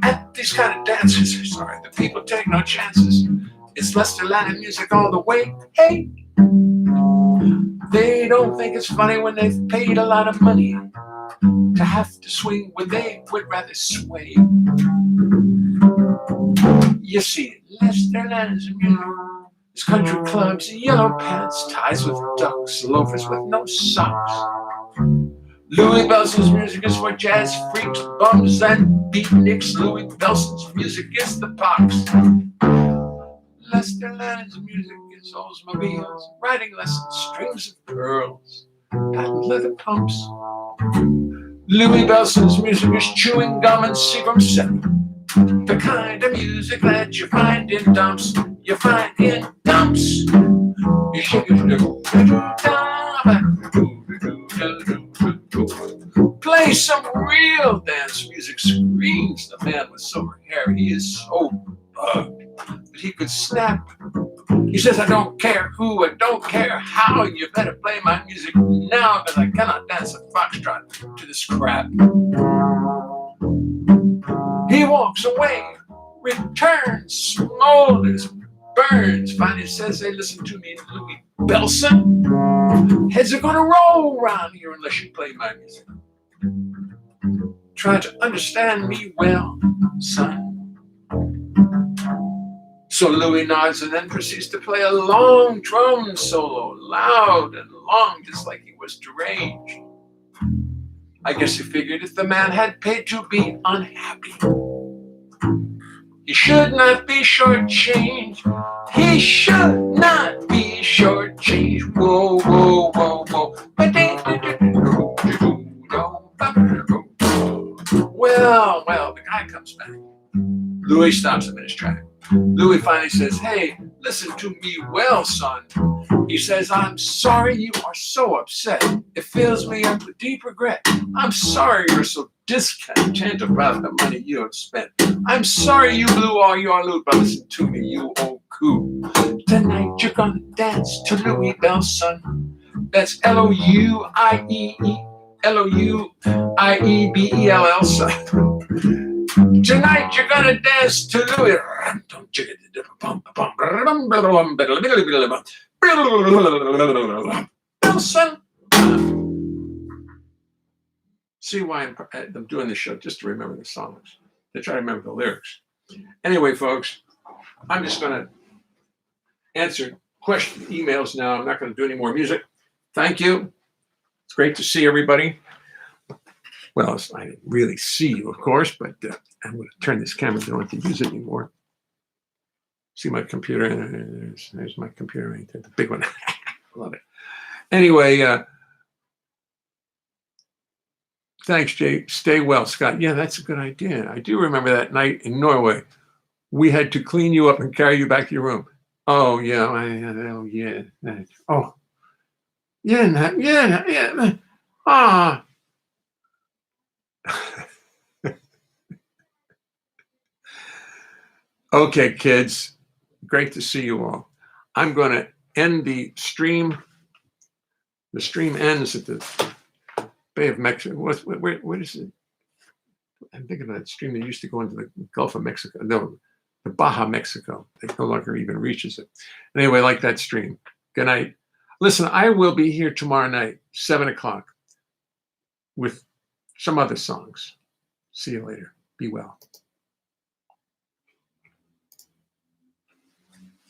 At these kind of dances, the people take no chances. It's Lester Lennon music all the way. Hey, they don't think it's funny when they've paid a lot of money to have to swing when they would rather sway. You see, Lester Lennon's music is country clubs, yellow pants, ties with ducks, loafers with no socks. Louis Bellson's music is for jazz freaks, bums, and beatniks. Louis Bellson's music is the pox. Lester Lennon's music is Oldsmobiles, riding lessons, strings of pearls, patent leather pumps. Louis Bellson's music is chewing gum and Seagram set. The kind of music that you find in dumps. You find in dumps. You shake it. Play Play some real dance music, screams the man with silver hair. He is so bugged, but he could snap. He says, I don't care who, I don't care how, you better play my music now, because I cannot dance a foxtrot to this crap. He walks away, returns, smolders, burns. Finally says, hey, listen to me, Louis Belson. Heads are gonna roll around here unless you play my music. Try to understand me well, son. So Louis nods and then proceeds to play a long drum solo, loud and long, just like he was deranged. I guess he figured if the man had paid to be unhappy, he should not be shortchanged. He should not be shortchanged. Whoa, whoa, whoa, whoa. Well, the guy comes back. Louis stops him in his track. Louis finally says, hey, listen to me well, son. He says, I'm sorry you are so upset. It fills me up with deep regret. I'm sorry you're so discontent about the money you have spent. I'm sorry you blew all your loot, but listen to me, you old coot. Tonight you're gonna dance to Louis Bell, son. That's Louiebell, son. Tonight you're gonna dance to Louis. Son. See why I'm doing this show, just to remember the songs, to try to remember the lyrics. Anyway, folks, I'm just gonna answer question emails now. I'm not gonna do any more music. Thank you. It's great to see everybody. Well, I didn't really see you, of course, but I'm going to turn this camera. I don't want to use it anymore. See my computer? There's my computer right there, the big one. Love it. Anyway, thanks, Jay. Stay well, Scott. Yeah, that's a good idea. I do remember that night in Norway. We had to clean you up and carry you back to your room. Oh, yeah. Oh, yeah. Oh, yeah. Yeah. Ah. Okay, kids, great to see you all. I'm going to end the stream. The stream ends at the Bay of Mexico. What is it? I'm thinking of that stream that used to go into the Gulf of Mexico. No, the Baja Mexico. It no longer even reaches it. Anyway, like that stream. Good night. Listen, I will be here tomorrow night, 7 o'clock, with some other songs. See you later. Be well.